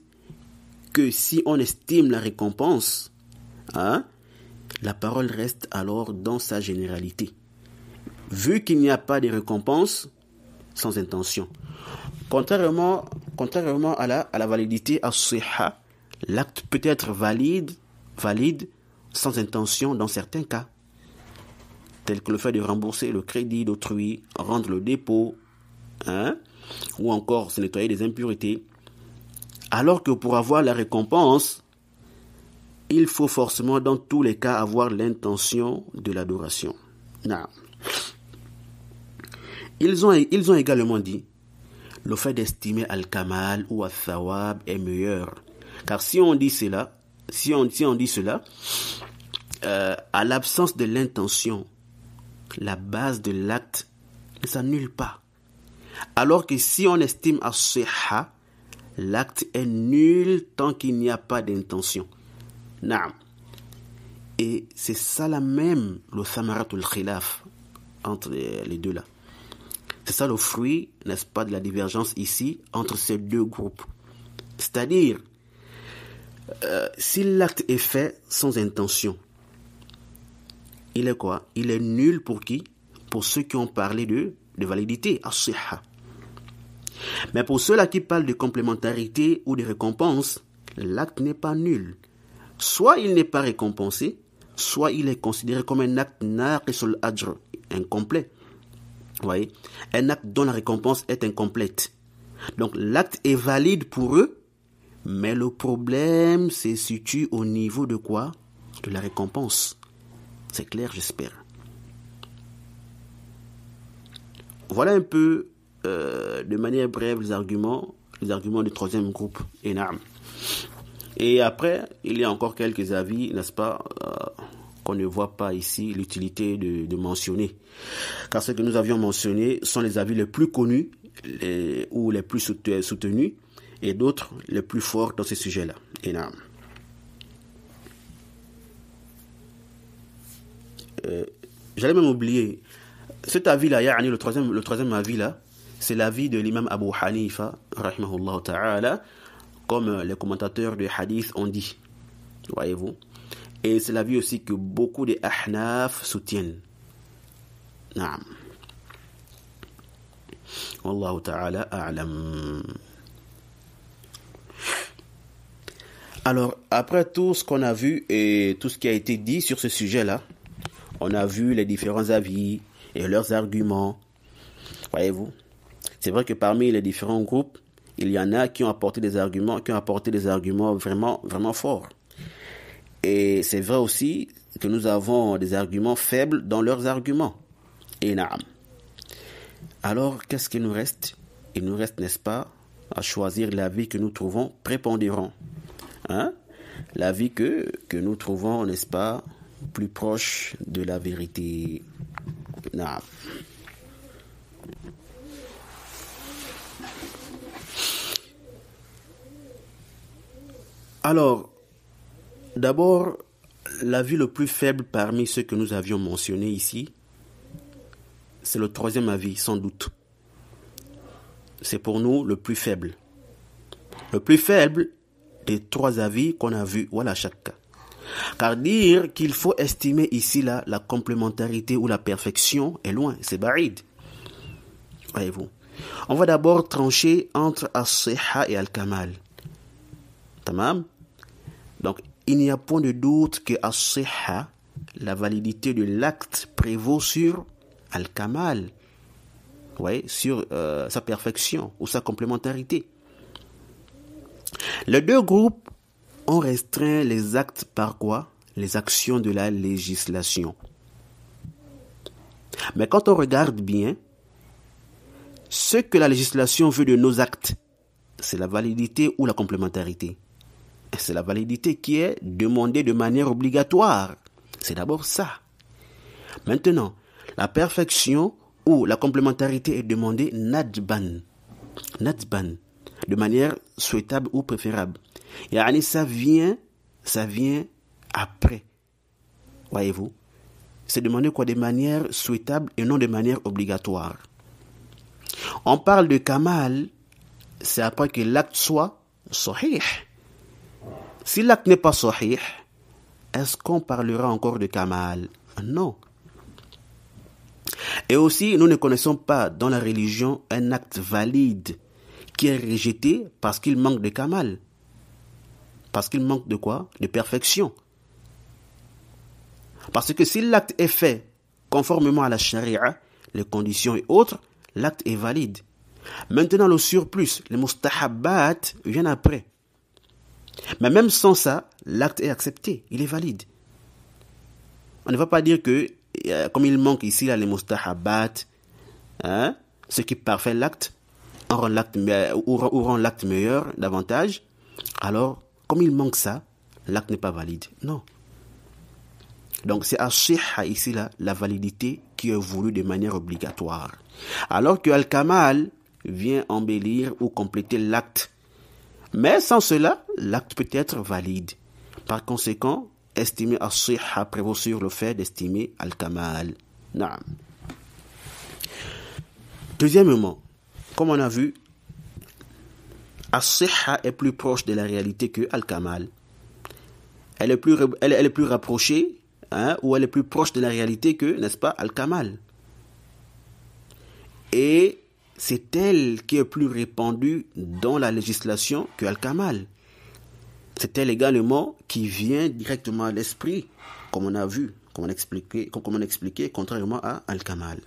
que si on estime la récompense, la parole reste alors dans sa généralité. Vu qu'il n'y a pas de récompense sans intention. Contrairement à la validité as-sihha, l'acte peut être valide sans intention dans certains cas, tels que le fait de rembourser le crédit d'autrui, rendre le dépôt, ou encore se nettoyer des impuretés. Alors que pour avoir la récompense, il faut forcément dans tous les cas avoir l'intention de l'adoration. Non. Ils ont également dit le fait d'estimer al-kamal ou al-thawab est meilleur. Car si on dit cela, à l'absence de l'intention, la base de l'acte ne s'annule pas. Alors que si on estime as-sihha, l'acte est nul tant qu'il n'y a pas d'intention. Naam. Et c'est ça là même le thamaratul khilaf entre les deux là. C'est ça le fruit, n'est-ce pas, de la divergence ici entre ces deux groupes. C'est-à-dire, si l'acte est fait sans intention, il est quoi? Il est nul pour qui? Pour ceux qui ont parlé de validité, as-sihha. Mais pour ceux-là qui parlent de complémentarité ou de récompense, l'acte n'est pas nul. Soit il n'est pas récompensé, soit il est considéré comme un acte naqisul ajr, incomplet. Vous voyez? Un acte dont la récompense est incomplète. Donc l'acte est valide pour eux, mais le problème se situe au niveau de quoi? De la récompense. C'est clair, j'espère. Voilà un peu, de manière brève, les arguments du troisième groupe, Enam. Et après, il y a encore quelques avis, n'est-ce pas, qu'on ne voit pas ici l'utilité de mentionner. Car ce que nous avions mentionné sont les avis les plus connus ou les plus soutenus et d'autres les plus forts dans ces sujets-là. Enam. J'allais même oublier cet avis-là, le troisième avis-là, c'est l'avis de l'imam Abu Hanifa, rahimahullah ta'ala, comme les commentateurs de hadith ont dit. Voyez-vous? Et c'est l'avis aussi que beaucoup de ahnaf soutiennent. Naam. Wallahu ta'ala a'lam. Alors, après tout ce qu'on a vu et tout ce qui a été dit sur ce sujet-là, on a vu les différents avis et leurs arguments. Voyez-vous? C'est vrai que parmi les différents groupes, il y en a qui ont apporté des arguments vraiment, vraiment forts. Et c'est vrai aussi que nous avons des arguments faibles dans leurs arguments. Et naam. Alors, qu'est-ce qu'il nous reste? Il nous reste, n'est-ce pas, à choisir l'avis que nous trouvons prépondérant. L'avis que nous trouvons, n'est-ce pas, plus proche de la vérité. Naam. Alors, d'abord, l'avis le plus faible parmi ceux que nous avions mentionnés ici, c'est le troisième avis, sans doute. C'est pour nous le plus faible. Le plus faible des trois avis qu'on a vus, voilà chacun. Car dire qu'il faut estimer ici là la complémentarité ou la perfection est loin, c'est ba'id. Voyez-vous. On va d'abord trancher entre as-sihha et al-kamal. Tamam? Donc, il n'y a point de doute que as-sihha, la validité de l'acte, prévaut sur al-kamal. Ouais, sur sa perfection ou sa complémentarité. Les deux groupes ont restreint les actes par quoi? Les actions de la législation. Mais quand on regarde bien, ce que la législation veut de nos actes, c'est la validité ou la complémentarité. Et c'est la validité qui est demandée de manière obligatoire. C'est d'abord ça. Maintenant, la perfection ou la complémentarité est demandée nadban, de manière souhaitable ou préférable. Yani ça vient après. Voyez-vous? C'est demandé quoi? De manière souhaitable et non de manière obligatoire. On parle de kamal, c'est après que l'acte soit sahih. Si l'acte n'est pas sahih, est-ce qu'on parlera encore de kamal? Non. Et aussi, nous ne connaissons pas dans la religion un acte valide qui est rejeté parce qu'il manque de kamal. Parce qu'il manque de quoi? De perfection. Parce que si l'acte est fait conformément à la charia, les conditions et autres, l'acte est valide. Maintenant, le surplus, les mustahabbat, viennent après. Mais même sans ça, l'acte est accepté, il est valide. On ne va pas dire que, comme il manque ici là, les mustahabbat, ce qui parfait l'acte, rend l'acte meilleur davantage, alors, comme il manque ça, l'acte n'est pas valide. Non. Donc, c'est as-sihha ici là, la validité qui est voulue de manière obligatoire. Alors que al-kamal vient embellir ou compléter l'acte. Mais sans cela, l'acte peut être valide. Par conséquent, estimer as-sihha prévaut sur le fait d'estimer al-kamal. Naam. Deuxièmement, comme on a vu, as-sihha est plus proche de la réalité que al-kamal. Elle est plus rapprochée, ou elle est plus proche de la réalité que, n'est-ce pas, al-kamal. Et c'est elle qui est plus répandue dans la législation que al-kamal. C'est elle également qui vient directement à l'esprit, comme on a vu, comme on a expliqué, contrairement à al-kamal.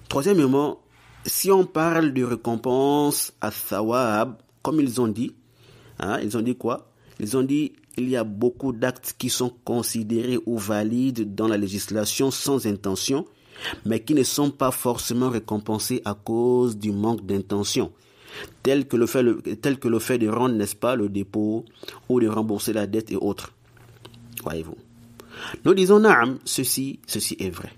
Troisièmement, si on parle de récompense à thawab, comme ils ont dit quoi? Ils ont dit il y a beaucoup d'actes qui sont considérés ou valides dans la législation sans intention, mais qui ne sont pas forcément récompensés à cause du manque d'intention, tel que le fait de rendre, n'est-ce pas, le dépôt ou de rembourser la dette et autres. Voyez-vous. Nous disons naam, ceci est vrai.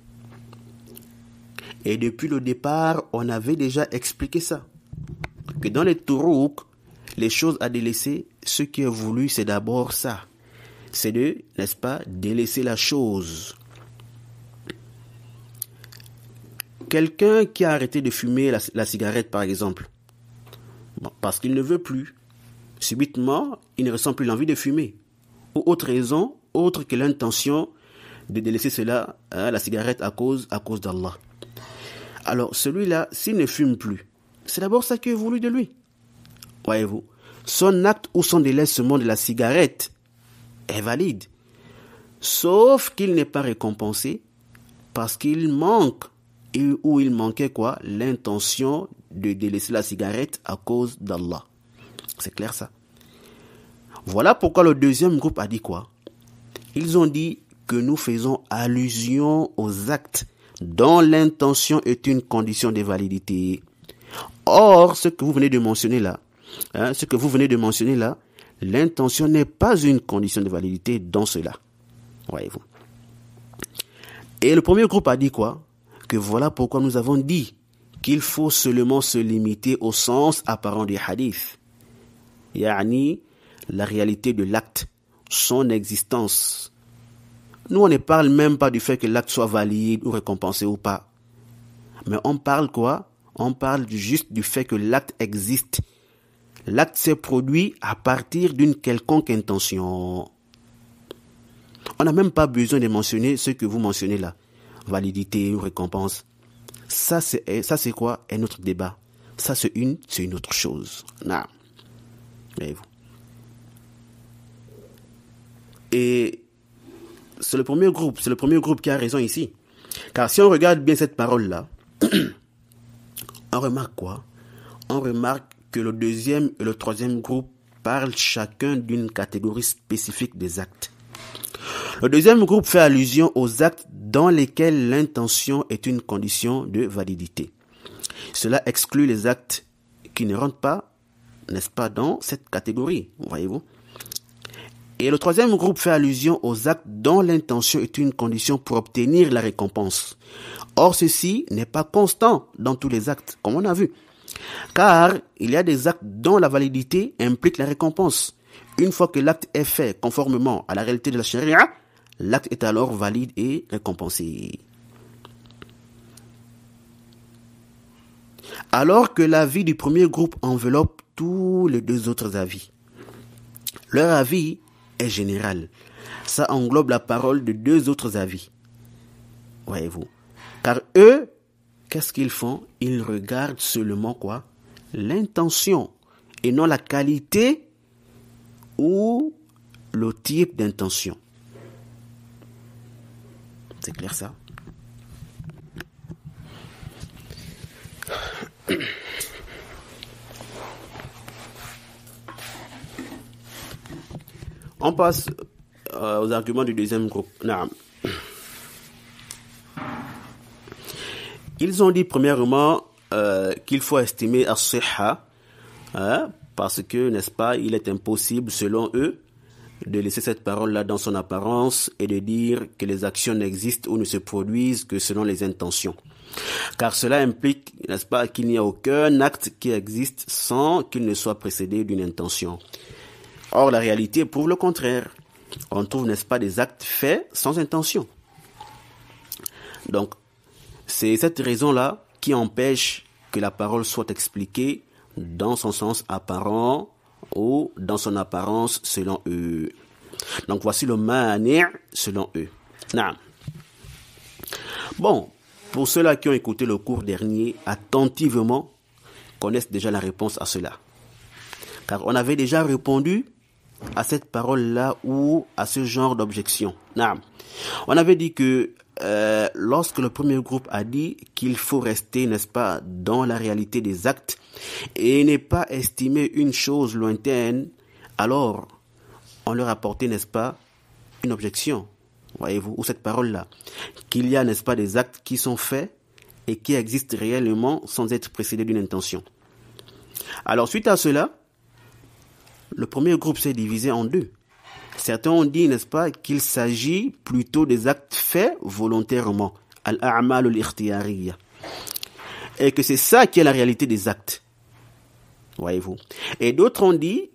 Et depuis le départ, on avait déjà expliqué ça. Que dans les turuq, les choses à délaisser, ce qui est voulu, c'est d'abord ça. C'est de, n'est-ce pas, délaisser la chose. Quelqu'un qui a arrêté de fumer la cigarette, par exemple, parce qu'il ne veut plus, subitement, il ne ressent plus l'envie de fumer. Ou autre raison, autre que l'intention de délaisser cela, la cigarette à cause d'Allah. Alors, celui-là, s'il ne fume plus, c'est d'abord ça qui est voulu de lui. Voyez-vous, son acte ou son délaissement de la cigarette est valide. Sauf qu'il n'est pas récompensé parce qu'il manque, ou il manquait quoi? L'intention de délaisser la cigarette à cause d'Allah. C'est clair ça? Voilà pourquoi le deuxième groupe a dit quoi? Ils ont dit que nous faisons allusion aux actes dont l'intention est une condition de validité. Or, ce que vous venez de mentionner là, l'intention n'est pas une condition de validité dans cela. Voyez-vous. Et le premier groupe a dit quoi? Que voilà pourquoi nous avons dit qu'il faut seulement se limiter au sens apparent des hadiths. Yani, la réalité de l'acte, son existence. Nous, on ne parle même pas du fait que l'acte soit valide ou récompensé ou pas. Mais on parle quoi? On parle juste du fait que l'acte existe. l'acte s'est produit à partir d'une quelconque intention. On n'a même pas besoin de mentionner ce que vous mentionnez là. Validité ou récompense. Ça c'est quoi? Un autre débat. Ça c'est une autre chose. Non. Voyez-vous. Et c'est le premier groupe qui a raison ici. Car si on regarde bien cette parole-là, on remarque quoi? On remarque que le deuxième et le troisième groupe parlent chacun d'une catégorie spécifique des actes. Le deuxième groupe fait allusion aux actes dans lesquels l'intention est une condition de validité. Cela exclut les actes qui ne rentrent pas, n'est-ce pas, dans cette catégorie, voyez-vous. Et le troisième groupe fait allusion aux actes dont l'intention est une condition pour obtenir la récompense. Or, ceci n'est pas constant dans tous les actes, comme on a vu. Car il y a des actes dont la validité implique la récompense. Une fois que l'acte est fait conformément à la réalité de la charia, l'acte est alors valide et récompensé. Alors que l'avis du premier groupe enveloppe tous les deux autres avis. Leur avis est général. Ça englobe la parole de deux autres avis. Voyez-vous. Car eux, qu'est-ce qu'ils font? Ils regardent seulement quoi? L'intention et non la qualité ou le type d'intention. C'est clair ça? On passe aux arguments du deuxième groupe. Ils ont dit premièrement qu'il faut estimer as-sihha, parce que, n'est-ce pas, il est impossible selon eux de laisser cette parole-là dans son apparence et de dire que les actions n'existent ou ne se produisent que selon les intentions. Car cela implique, n'est-ce pas, qu'il n'y a aucun acte qui existe sans qu'il ne soit précédé d'une intention. Or, la réalité prouve le contraire. On trouve, n'est-ce pas, des actes faits sans intention. Donc, c'est cette raison-là qui empêche que la parole soit expliquée dans son sens apparent ou dans son apparence selon eux. Donc, voici le mani' selon eux. Naam. Bon, pour ceux-là qui ont écouté le cours dernier attentivement, connaissent déjà la réponse à cela. Car on avait déjà répondu à cette parole-là ou à ce genre d'objection. Naam. On avait dit que lorsque le premier groupe a dit qu'il faut rester, n'est-ce pas, dans la réalité des actes et ne pas estimer une chose lointaine, alors on leur a apporté, n'est-ce pas, une objection, voyez-vous, ou cette parole-là, qu'il y a, n'est-ce pas, des actes qui sont faits et qui existent réellement sans être précédés d'une intention. Alors suite à cela, le premier groupe s'est divisé en deux. Certains ont dit, n'est-ce pas, qu'il s'agit plutôt des actes faits volontairement, al-a'mal al-ikhtiyariyya, et que c'est ça qui est la réalité des actes, voyez-vous. Et d'autres ont dit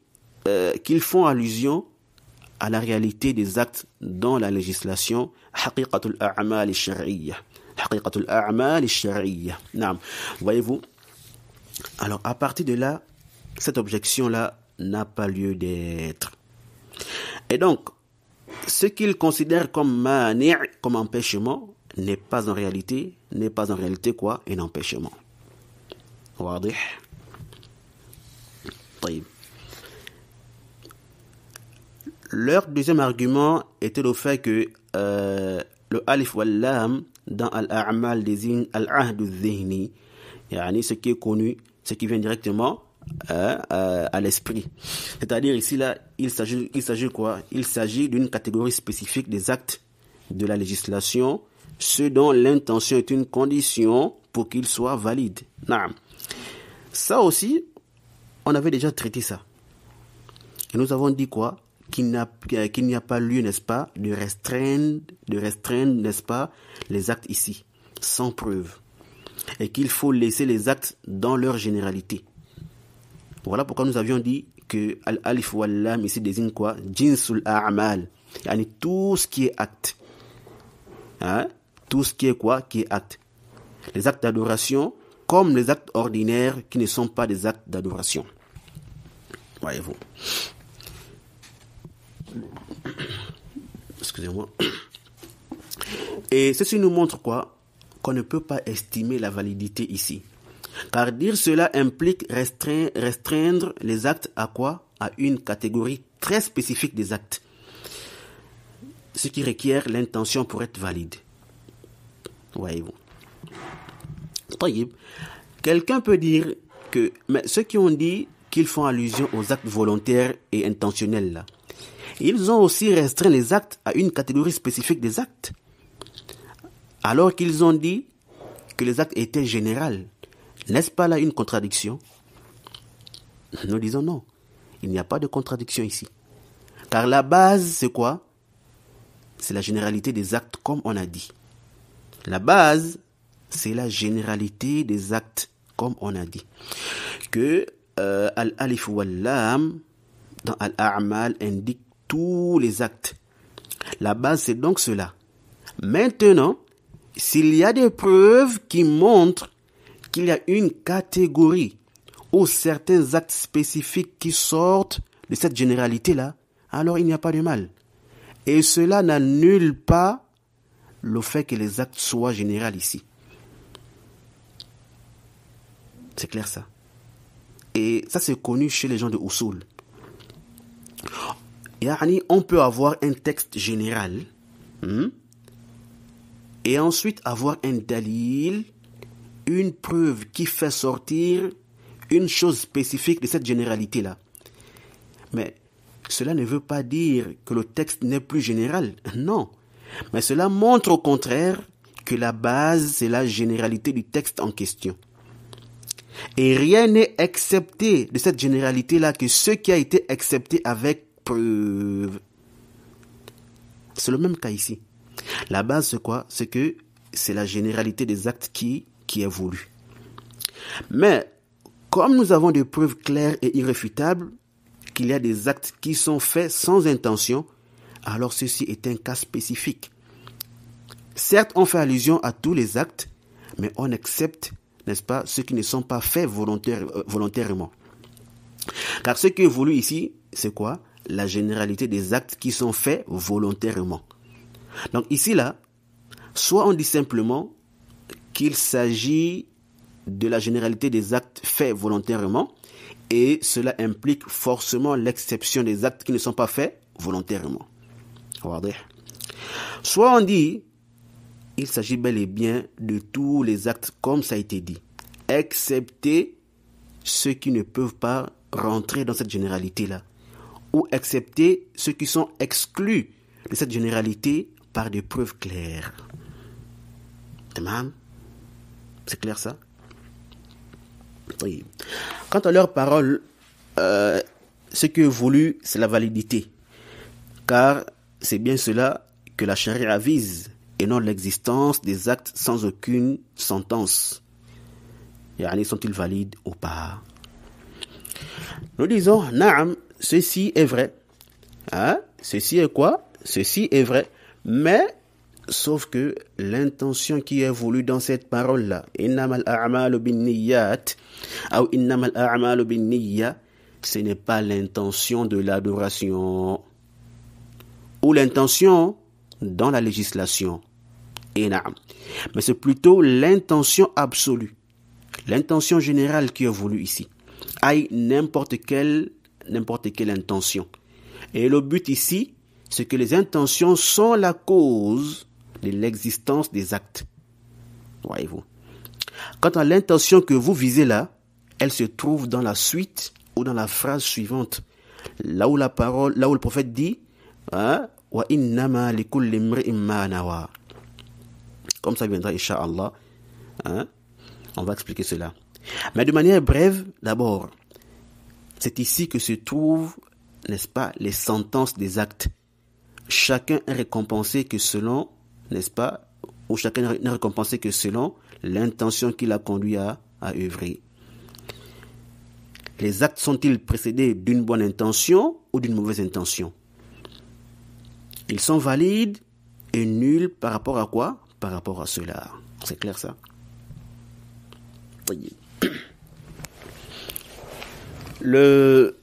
qu'ils font allusion à la réalité des actes dans la législation, haqiqatul a'mal al-shar'iyya, haqiqatul a'mal al-shar'iyya. Naam, voyez-vous. Alors à partir de là, cette objection-là n'a pas lieu d'être. Et donc, ce qu'ils considèrent comme mani', comme empêchement, n'est pas en réalité quoi? Un empêchement. Wadih. Taïb. Leur deuxième argument était le fait que le alif wal lam dans al-a'mal désigne al-ahd al-dhihni, yani ce qui est connu, ce qui vient directement à l'esprit. C'est-à-dire ici là, il s'agit quoi? Il s'agit d'une catégorie spécifique des actes de la législation, ceux dont l'intention est une condition pour qu'ils soient valides. Naam. Ça aussi, on avait déjà traité ça. Et nous avons dit quoi? Qu'il n'y a pas lieu, n'est-ce pas, de restreindre, n'est-ce pas, les actes ici, sans preuve. Et qu'il faut laisser les actes dans leur généralité. Voilà pourquoi nous avions dit que al-alif wal lam ici désigne quoi? Jinsul a'mal. Yani tout ce qui est acte. Hein? Tout ce qui est quoi? Qui est acte. Les actes d'adoration comme les actes ordinaires qui ne sont pas des actes d'adoration. Voyez-vous. Excusez-moi. Et ceci nous montre quoi? Qu'on ne peut pas estimer la validité ici. Car dire cela implique restreindre les actes à quoi? À une catégorie très spécifique des actes. Ce qui requiert l'intention pour être valide. Voyez-vous. Quelqu'un peut dire que, mais ceux qui ont dit qu'ils font allusion aux actes volontaires et intentionnels là, ils ont aussi restreint les actes à une catégorie spécifique des actes. Alors qu'ils ont dit que les actes étaient généraux. N'est-ce pas là une contradiction? Nous disons non. Il n'y a pas de contradiction ici. Car la base, c'est quoi? C'est la généralité des actes, comme on a dit. La base, c'est la généralité des actes, comme on a dit. Que al-alif wal-lam, dans al-a'mal, indique tous les actes. La base, c'est donc cela. Maintenant, s'il y a des preuves qui montrent qu'il y a une catégorie ou certains actes spécifiques qui sortent de cette généralité-là, alors il n'y a pas de mal. Et cela n'annule pas le fait que les actes soient généraux ici. C'est clair ça? Et ça c'est connu chez les gens de Usul. Yani, on peut avoir un texte général et ensuite avoir un dalil, une preuve qui fait sortir une chose spécifique de cette généralité-là. Mais cela ne veut pas dire que le texte n'est plus général. Non. Mais cela montre au contraire que la base, c'est la généralité du texte en question. Et rien n'est accepté de cette généralité-là que ce qui a été accepté avec preuve. C'est le même cas ici. La base, c'est quoi? C'est que c'est la généralité des actes qui est voulue. Mais, comme nous avons des preuves claires et irréfutables qu'il y a des actes qui sont faits sans intention, alors ceci est un cas spécifique. Certes, on fait allusion à tous les actes, mais on accepte, n'est-ce pas, ceux qui ne sont pas faits volontairement. Car ce qui est voulu ici, c'est quoi? La généralité des actes qui sont faits volontairement. Donc ici, là, soit on dit simplement qu'il s'agit de la généralité des actes faits volontairement, et cela implique forcément l'exception des actes qui ne sont pas faits volontairement. Soit on dit, il s'agit bel et bien de tous les actes comme ça a été dit, excepté ceux qui ne peuvent pas rentrer dans cette généralité-là, ou excepté ceux qui sont exclus de cette généralité par des preuves claires. C'est clair ça? Oui. Quant à leurs paroles, ce qui est voulu, c'est la validité. Car c'est bien cela que la charia vise, et non l'existence des actes sans aucune sentence. Yani, sont-ils valides ou pas? Nous disons, naam, ceci est vrai. Ceci est quoi? Ceci est vrai. Mais, sauf que l'intention qui est voulue dans cette parole-là, innamal a'malu binniyat, ou innamal a'malu binniyya, ce n'est pas l'intention de l'adoration, ou l'intention dans la législation. Et naam. Mais c'est plutôt l'intention absolue, l'intention générale qui est voulue ici. Aïe, n'importe quelle intention. Et le but ici, c'est que les intentions sont la cause de l'existence des actes. Voyez-vous. Quant à l'intention que vous visez là, elle se trouve dans la suite ou dans la phrase suivante. Là où le prophète dit, wa innama likulli imri'in ma nawa. Comme ça viendra, Inch'Allah. On va expliquer cela. Mais de manière brève, d'abord, c'est ici que se trouvent, n'est-ce pas, les sentences des actes. Chacun est récompensé que selon, n'est-ce pas, ou chacun est récompensé que selon l'intention qui l'a conduit à œuvrer. Les actes sont-ils précédés d'une bonne intention ou d'une mauvaise intention? Ils sont valides et nuls par rapport à quoi? Par rapport à cela. C'est clair ça? Le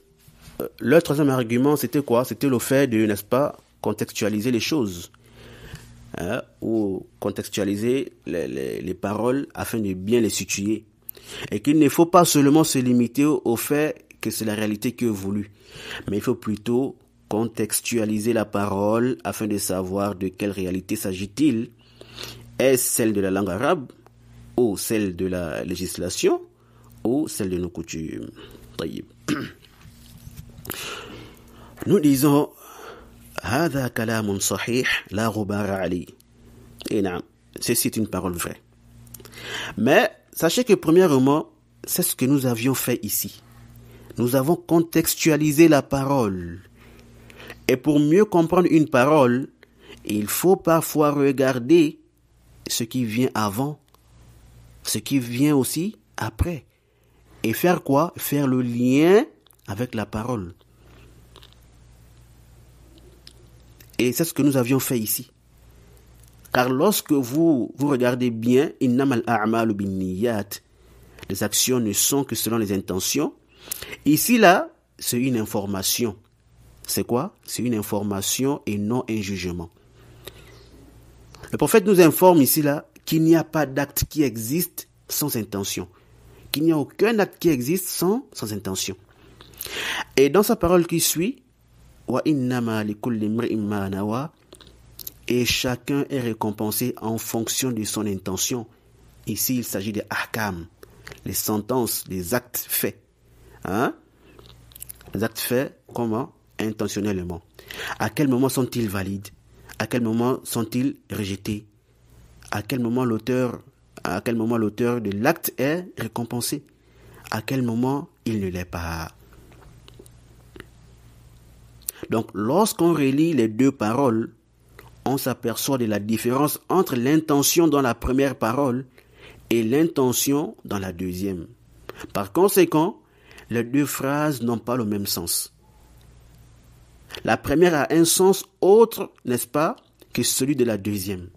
leur troisième argument, c'était quoi? C'était le fait de, n'est-ce pas, contextualiser les choses. Ou contextualiser les paroles afin de bien les situer. Et qu'il ne faut pas seulement se limiter au fait que c'est la réalité qui est voulue, mais il faut plutôt contextualiser la parole afin de savoir de quelle réalité s'agit-il. Est-ce celle de la langue arabe, ou celle de la législation, ou celle de nos coutumes? Nous disons هذا كلام صحيح لا غبار عليه. Et non, ceci est une parole vraie. Mais sachez que premièrement, c'est ce que nous avions fait ici. Nous avons contextualisé la parole. Et pour mieux comprendre une parole, il faut parfois regarder ce qui vient avant, ce qui vient aussi après. Et faire quoi? Faire le lien avec la parole. Et c'est ce que nous avions fait ici. Car lorsque vous regardez bien, innamal a'malu binniyat, les actions ne sont que selon les intentions. Ici, là, c'est une information. C'est quoi? C'est une information et non un jugement. Le prophète nous informe ici, là, qu'il n'y a pas d'acte qui existe sans intention. Qu'il n'y a aucun acte qui existe sans intention. Et dans sa parole qui suit, wa innama likulli imri'in ma nawa, et chacun est récompensé en fonction de son intention. Ici, il s'agit des ahkam, les sentences, les actes faits. Les actes faits, comment? Intentionnellement. À quel moment sont-ils valides? À quel moment sont-ils rejetés? À quel moment l'auteur de l'acte est récompensé? À quel moment il ne l'est pas? Donc, lorsqu'on relie les deux paroles, on s'aperçoit de la différence entre l'intention dans la première parole et l'intention dans la deuxième. Par conséquent, les deux phrases n'ont pas le même sens. La première a un sens autre, n'est-ce pas, que celui de la deuxième.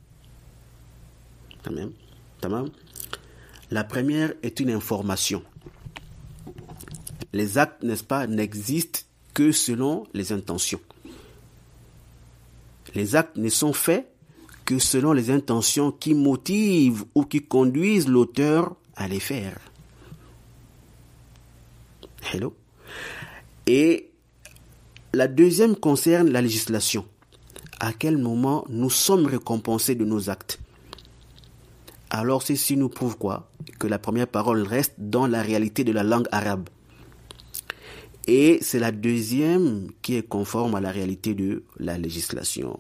Tamam. La première est une information. Les actes, n'est-ce pas, n'existent que selon les intentions. Les actes ne sont faits que selon les intentions qui motivent ou qui conduisent l'auteur à les faire. Hello. Et la deuxième concerne la législation. À quel moment nous sommes récompensés de nos actes? Alors ceci nous prouve quoi? Que la première parole reste dans la réalité de la langue arabe. Et c'est la deuxième qui est conforme à la réalité de la législation.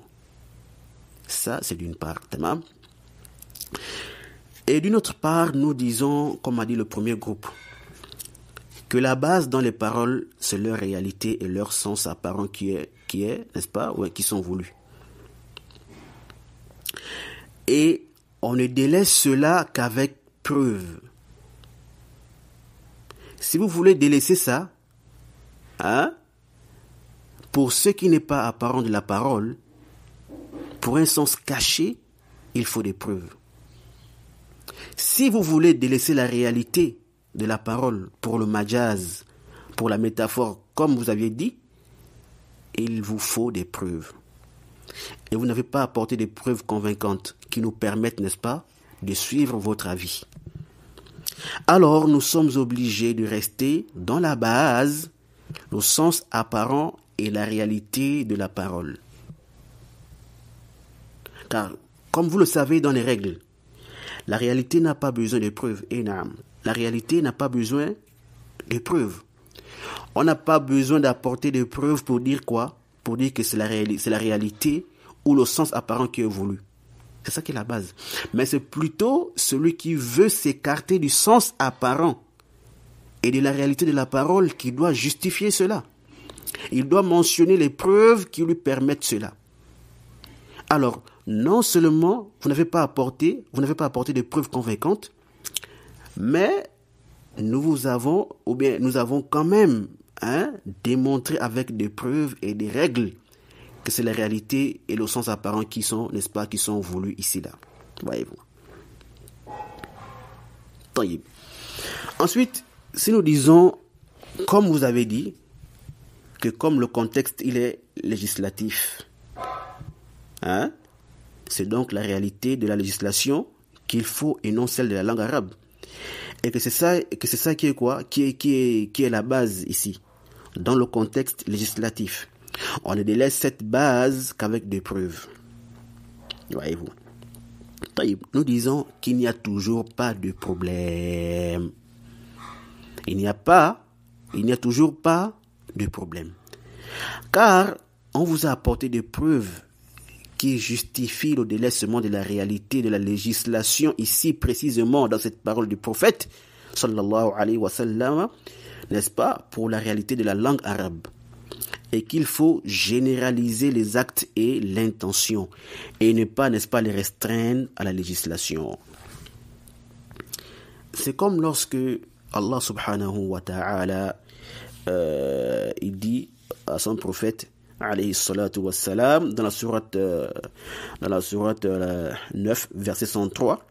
Ça, c'est d'une part. Tamam. Et d'une autre part, nous disons, comme a dit le premier groupe, que la base dans les paroles, c'est leur réalité et leur sens apparent qui est, n'est-ce pas, ouais, qui sont voulus. Et on ne délaisse cela qu'avec preuve. Si vous voulez délaisser ça, pour ce qui n'est pas apparent de la parole, pour un sens caché, il faut des preuves. Si vous voulez délaisser la réalité de la parole pour le majaz, pour la métaphore, comme vous aviez dit, il vous faut des preuves. Et vous n'avez pas apporté des preuves convaincantes qui nous permettent, n'est-ce pas, de suivre votre avis. Alors, nous sommes obligés de rester dans la base, le sens apparent et la réalité de la parole. Car, comme vous le savez dans les règles, la réalité n'a pas besoin de preuves. La réalité n'a pas besoin de preuves. On n'a pas besoin d'apporter des preuves pour dire quoi? Pour dire que c'est la réalité ou le sens apparent qui est voulu. C'est ça qui est la base. Mais c'est plutôt celui qui veut s'écarter du sens apparent et de la réalité de la parole qui doit justifier cela. Il doit mentionner les preuves qui lui permettent cela. Alors, non seulement vous n'avez pas apporté des preuves convaincantes, mais nous avons quand même démontré avec des preuves et des règles que c'est la réalité et le sens apparent qui sont, n'est-ce pas, qui sont voulus ici-là. Voyez-vous. Ensuite, si nous disons, comme vous avez dit, que comme le contexte il est législatif, c'est donc la réalité de la législation qu'il faut et non celle de la langue arabe. Et que c'est ça qui est quoi, qui est la base ici, dans le contexte législatif. On ne délaisse cette base qu'avec des preuves. Voyez-vous. Nous disons qu'il n'y a toujours pas de problème. Il n'y a toujours pas de problème. Car on vous a apporté des preuves qui justifient le délaissement de la réalité de la législation ici précisément dans cette parole du prophète sallallahu alayhi wa sallam, n'est-ce pas, pour la réalité de la langue arabe, et qu'il faut généraliser les actes et l'intention et ne pas, n'est-ce pas, les restreindre à la législation. C'est comme lorsque Allah subhanahu wa ta'ala il dit à son prophète alayhi salatu wassalam dans la sourate 9 verset 103,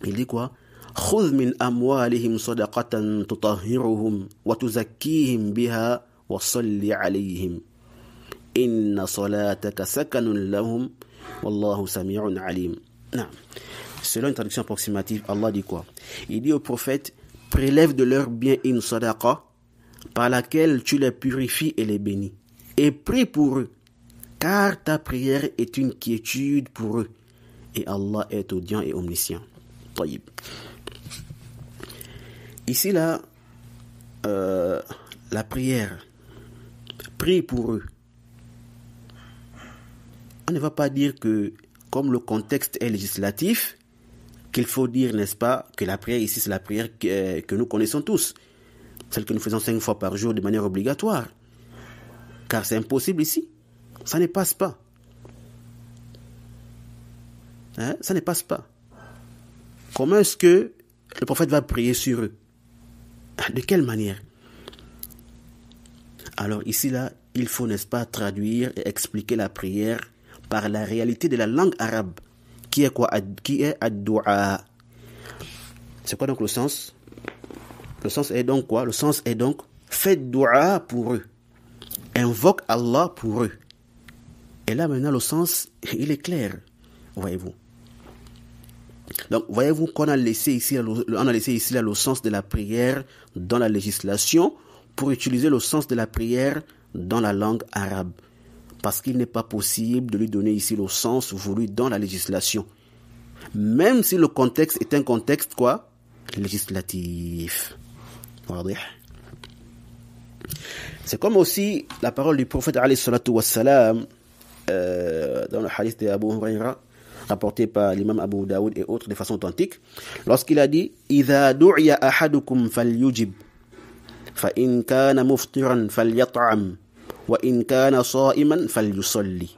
il dit quoi? خذ من أموالهم صدقة تطهرهم وتزكيهم بها وصل عليهم إن صلاتك سكن لهم والله سميع عليم. Selon une traduction approximative, Allah dit quoi? Il dit au prophète, prélève de leurs biens une sadaqa par laquelle tu les purifies et les bénis, et prie pour eux, car ta prière est une quiétude pour eux, et Allah est audient et omniscient. Taïb. Ici là, la prière, prie pour eux. On ne va pas dire que, comme le contexte est législatif, qu'il faut dire, n'est-ce pas, que la prière ici, c'est la prière que nous connaissons tous, celle que nous faisons 5 fois par jour de manière obligatoire. Car c'est impossible ici. Ça ne passe pas. Ça ne passe pas. Comment est-ce que le prophète va prier sur eux? De quelle manière? Alors ici, là, il faut, n'est-ce pas, traduire et expliquer la prière par la réalité de la langue arabe, qui est quoi? Qui est ad-du'a. C'est quoi donc le sens? Le sens est donc quoi? Le sens est donc, faites du'a pour eux. Invoque Allah pour eux. Et là, maintenant, le sens, il est clair. Voyez-vous. Donc, voyez-vous qu'on a laissé ici, là, le sens de la prière dans la législation pour utiliser le sens de la prière dans la langue arabe. Parce qu'il n'est pas possible de lui donner ici le sens voulu dans la législation. Même si le contexte est un contexte, quoi? Législatif. C'est comme aussi la parole du prophète alayhi salatu wassalam dans le hadith d'Abu Huraira, rapporté par l'imam Abu Daoud et autres de façon authentique, lorsqu'il a dit إِذَا دُعِيَ أَحَدُكُمْ فَلْيُجِبْ فَإِنْ كَانَ مُفْطِرًا فَلْيَطْعَمْ وَإِنْ كَانَ صَائِمًا فَلْيُصَلِّ.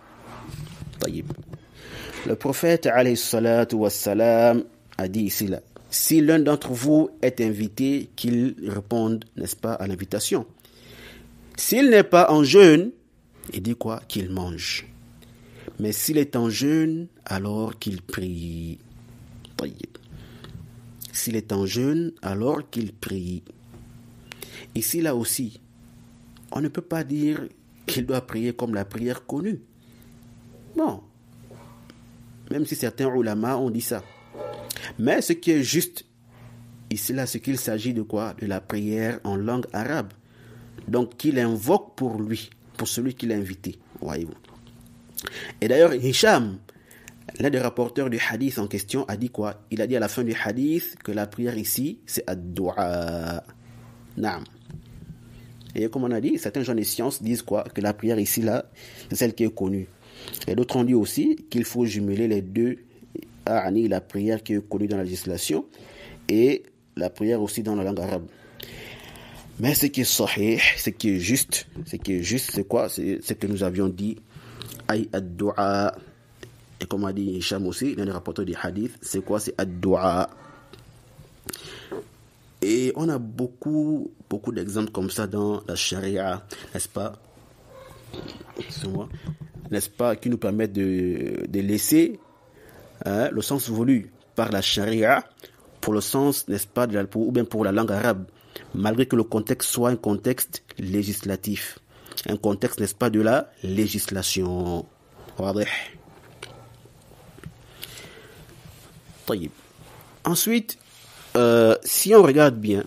Le prophète alayhi salatu wassalam a dit ici là, si l'un d'entre vous est invité, qu'il réponde, n'est-ce pas, à l'invitation. S'il n'est pas en jeûne, il dit quoi? Qu'il mange. Mais s'il est en jeûne, alors qu'il prie. S'il est en jeûne, alors qu'il prie. Ici, là aussi, on ne peut pas dire qu'il doit prier comme la prière connue. Bon. Même si certains ulama ont dit ça. Mais ce qui est juste, ici, là, c'est qu'il s'agit de quoi? De la prière en langue arabe. Donc, qu'il invoque pour lui, pour celui qui l'a invité. Voyez-vous. Et d'ailleurs, Hisham, l'un des rapporteurs du hadith en question, a dit quoi? Il a dit à la fin du hadith que la prière ici, c'est ad-du'a. Naam. Et comme on a dit, certains gens des sciences disent quoi? Que la prière ici, là, c'est celle qui est connue. Et d'autres ont dit aussi qu'il faut jumeler les deux, la prière qui est connue dans la législation et la prière aussi dans la langue arabe. Mais ce qui est sahih, ce qui est juste, c'est quoi? C'est ce que nous avions dit. Aïe ad-du'a. Et comme a dit Hisham aussi, l'un des rapporteurs du hadith, c'est quoi? C'est ad-du'a. Et on a beaucoup d'exemples comme ça dans la charia, n'est-ce pas? N'est-ce pas? Qui nous permettent de laisser le sens voulu par la charia pour le sens, n'est-ce pas, ou bien pour la langue arabe. malgré que le contexte soit un contexte législatif. Un contexte, n'est-ce pas, de la législation. Ensuite, si on regarde bien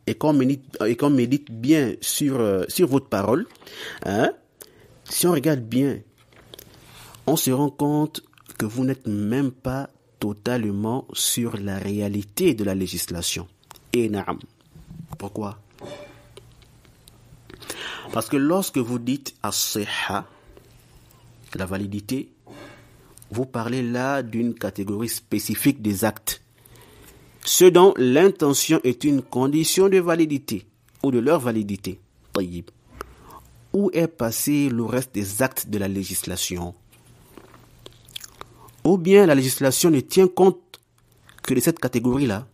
et qu'on médite bien sur votre parole, si on regarde bien, on se rend compte que vous n'êtes même pas totalement sur la réalité de la législation. Et naam. Pourquoi? Parce que lorsque vous dites as-sihha, la validité, vous parlez là d'une catégorie spécifique des actes, ce dont l'intention est une condition de validité ou de leur validité. Tayyib. Où est passé le reste des actes de la législation? Ou bien la législation ne tient compte que de cette catégorie-là?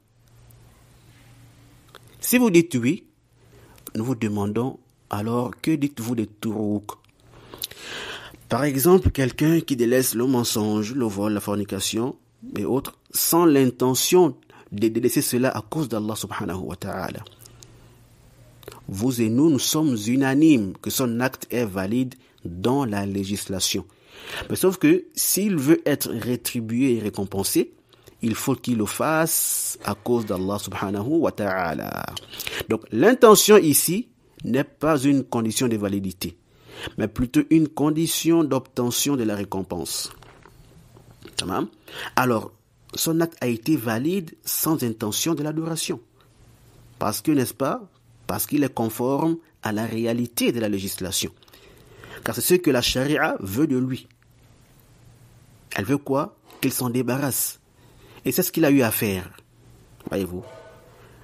Si vous dites oui, nous vous demandons alors que dites-vous des turuq? Par exemple, quelqu'un qui délaisse le mensonge, le vol, la fornication et autres, sans l'intention de délaisser cela à cause d'Allah subhanahu wa ta'ala. Vous et nous sommes unanimes que son acte est valide dans la législation. Mais sauf que s'il veut être rétribué et récompensé, il faut qu'il le fasse à cause d'Allah subhanahu wa ta'ala. Donc l'intention ici n'est pas une condition de validité, mais plutôt une condition d'obtention de la récompense. Tamam? Alors, son acte a été valide sans intention de l'adoration. Parce que, n'est-ce pas? Parce qu'il est conforme à la réalité de la législation. Car c'est ce que la charia veut de lui. Elle veut quoi? Qu'il s'en débarrasse. Et c'est ce qu'il a eu à faire. Voyez-vous?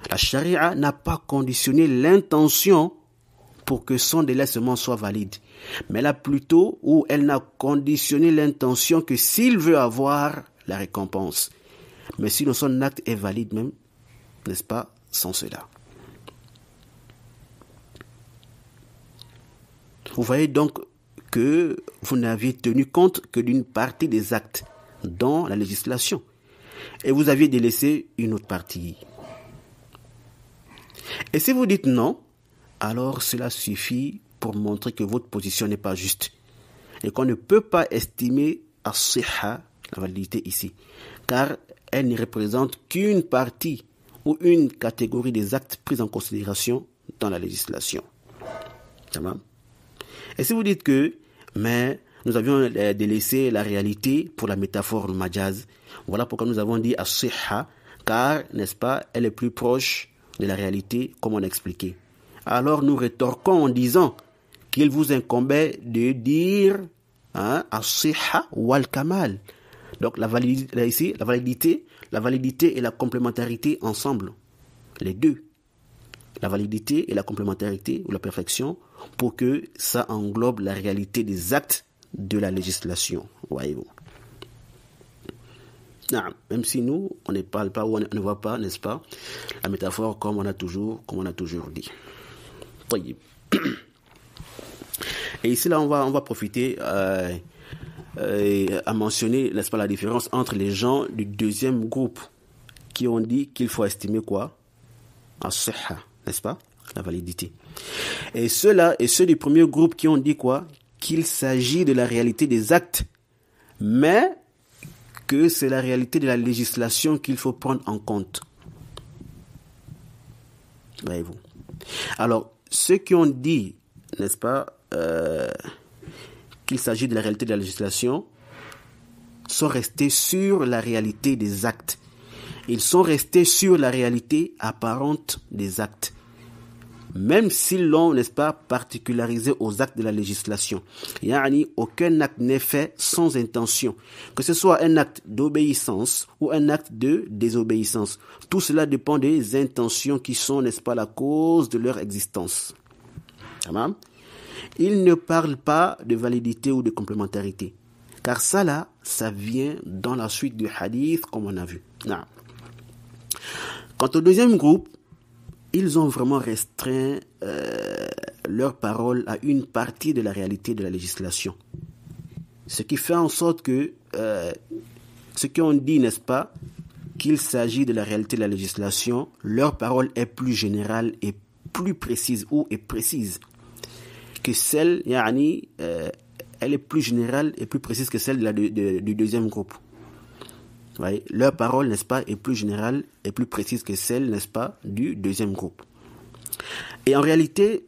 La charia n'a pas conditionné l'intention pour que son délaissement soit valide. Mais elle n'a conditionné l'intention que s'il veut avoir la récompense. Mais sinon son acte est valide même, n'est-ce pas, sans cela. Vous voyez donc que vous n'aviez tenu compte que d'une partie des actes dans la législation. Et vous aviez délaissé une autre partie. Et si vous dites non, alors cela suffit pour montrer que votre position n'est pas juste. Et qu'on ne peut pas estimer as-sihha, la validité ici. Car elle ne représente qu'une partie ou une catégorie des actes pris en considération dans la législation. Tamam? Et si vous dites que, mais nous avions délaissé la réalité pour la métaphore majaz, voilà pourquoi nous avons dit as-sihha, car, n'est-ce pas, elle est plus proche de la réalité, comme on a expliqué. Alors nous rétorquons en disant qu'il vous incombait de dire as-sihha wal kamal. Donc la validité ici, la validité et la complémentarité ensemble, les deux. La validité et la complémentarité ou la perfection pour que ça englobe la réalité des actes de la législation. Voyez-vous. Non, même si nous, on ne parle pas ou on ne voit pas, n'est-ce pas, la métaphore comme on a toujours dit. Et ici, là, on va profiter à mentionner, n'est-ce pas, la différence entre les gens du deuxième groupe qui ont dit qu'il faut estimer quoi? As-sihha, n'est-ce pas? La validité. Et ceux du premier groupe qui ont dit quoi? Qu'il s'agit de la réalité des actes, mais que c'est la réalité de la législation qu'il faut prendre en compte. Voyez-vous. Alors, ceux qui ont dit, n'est-ce pas, qu'il s'agit de la réalité de la législation, sont restés sur la réalité des actes. Ils sont restés sur la réalité apparente des actes. Même s'ils l'ont, n'est-ce pas, particularisé aux actes de la législation. Yani, aucun acte n'est fait sans intention. Que ce soit un acte d'obéissance ou un acte de désobéissance. Tout cela dépend des intentions qui sont, n'est-ce pas, la cause de leur existence. Tamam? Ils ne parlent pas de validité ou de complémentarité. Car ça là, ça vient dans la suite du hadith, comme on a vu. Non. Quant au deuxième groupe, ils ont vraiment restreint leur parole à une partie de la réalité de la législation. Ce qui fait en sorte que ceux qui ont dit, n'est-ce pas, qu'il s'agit de la réalité de la législation, leur parole est plus générale et plus précise ou est précise que celle, elle est plus générale et plus précise que celle du deuxième groupe. Ouais, leur parole, n'est-ce pas, est plus générale et plus précise que celle, n'est-ce pas, du deuxième groupe. Et en réalité,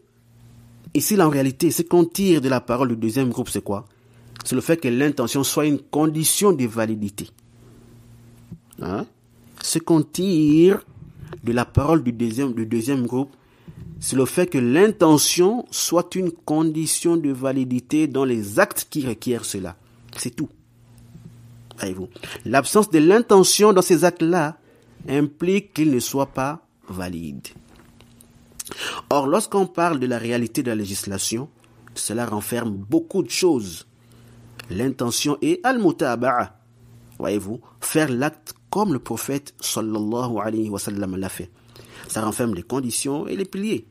ici, ce qu'on tire de la parole du deuxième groupe, c'est quoi? C'est le fait que l'intention soit une condition de validité. Hein? Ce qu'on tire de la parole du deuxième groupe, c'est le fait que l'intention soit une condition de validité dans les actes qui requièrent cela. C'est tout. Voyez-vous. L'absence de l'intention dans ces actes-là implique qu'ils ne soient pas valides. Or, lorsqu'on parle de la réalité de la législation, cela renferme beaucoup de choses. L'intention est al-mutaba'a. Voyez-vous, faire l'acte comme le prophète sallallahu alayhi wa sallam l'a fait. Ça renferme les conditions et les piliers.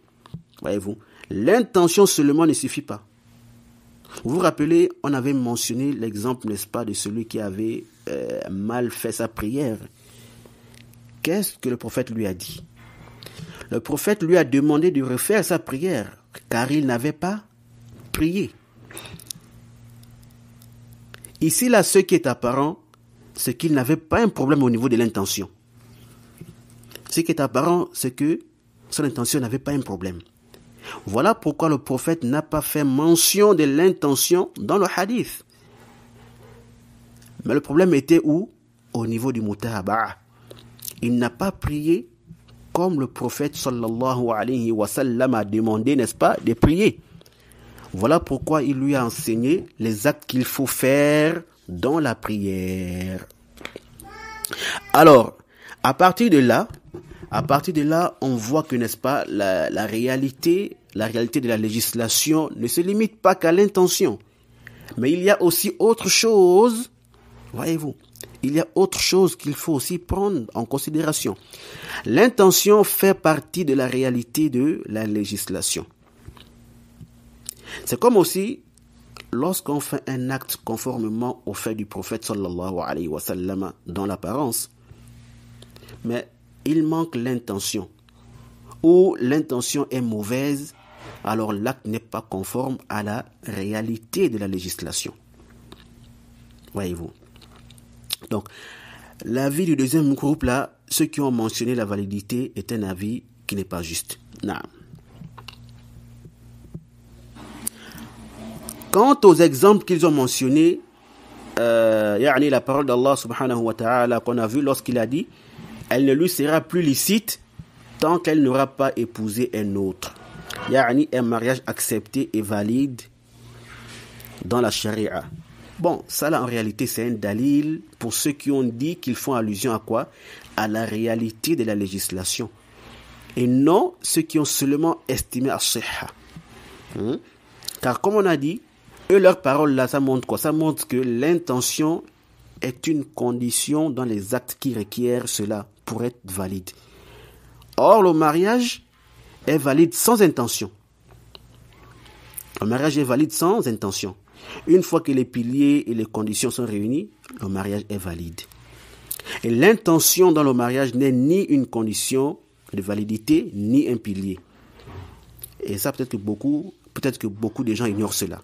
Voyez-vous, l'intention seulement ne suffit pas. Vous vous rappelez, on avait mentionné l'exemple, n'est-ce pas, de celui qui avait mal fait sa prière. Qu'est-ce que le prophète lui a dit? Le prophète lui a demandé de refaire sa prière, car il n'avait pas prié. Ici, là, ce qui est apparent, c'est qu'il n'avait pas un problème au niveau de l'intention. Ce qui est apparent, c'est que son intention n'avait pas un problème. Voilà pourquoi le prophète n'a pas fait mention de l'intention dans le hadith. Mais le problème était où? Au niveau du mutaba'a. Il n'a pas prié comme le prophète sallallahu alayhi wa sallam a demandé, n'est-ce pas, de prier. Voilà pourquoi il lui a enseigné les actes qu'il faut faire dans la prière. Alors, à partir de là, on voit que, n'est-ce pas, la réalité de la législation ne se limite pas qu'à l'intention. Mais il y a aussi autre chose, voyez-vous, il y a autre chose qu'il faut aussi prendre en considération. L'intention fait partie de la réalité de la législation. C'est comme aussi lorsqu'on fait un acte conformément au fait du prophète sallallahu alayhi wa sallam dans l'apparence, mais il manque l'intention, ou l'intention est mauvaise, alors l'acte n'est pas conforme à la réalité de la législation. Voyez-vous. Donc, l'avis du deuxième groupe là, ceux qui ont mentionné la validité, est un avis qui n'est pas juste. Non. Quant aux exemples qu'ils ont mentionnés, la parole d'Allah subhanahu wa ta'ala qu'on a vu lorsqu'il a dit « Elle ne lui sera plus licite tant qu'elle n'aura pas épousé un autre. » Un mariage accepté et valide dans la charia. Bon, ça là en réalité c'est un dalil pour ceux qui ont dit qu'ils font allusion à quoi? À la réalité de la législation. Et non ceux qui ont seulement estimé à sihha. Car comme on a dit, eux, leurs paroles là, ça montre quoi? Ça montre que l'intention est une condition dans les actes qui requièrent cela pour être valide. Or, le mariage est valide sans intention. Le mariage est valide sans intention. Une fois que les piliers et les conditions sont réunis, le mariage est valide. Et l'intention dans le mariage n'est ni une condition de validité, ni un pilier. Et ça, peut-être que beaucoup de gens ignorent cela.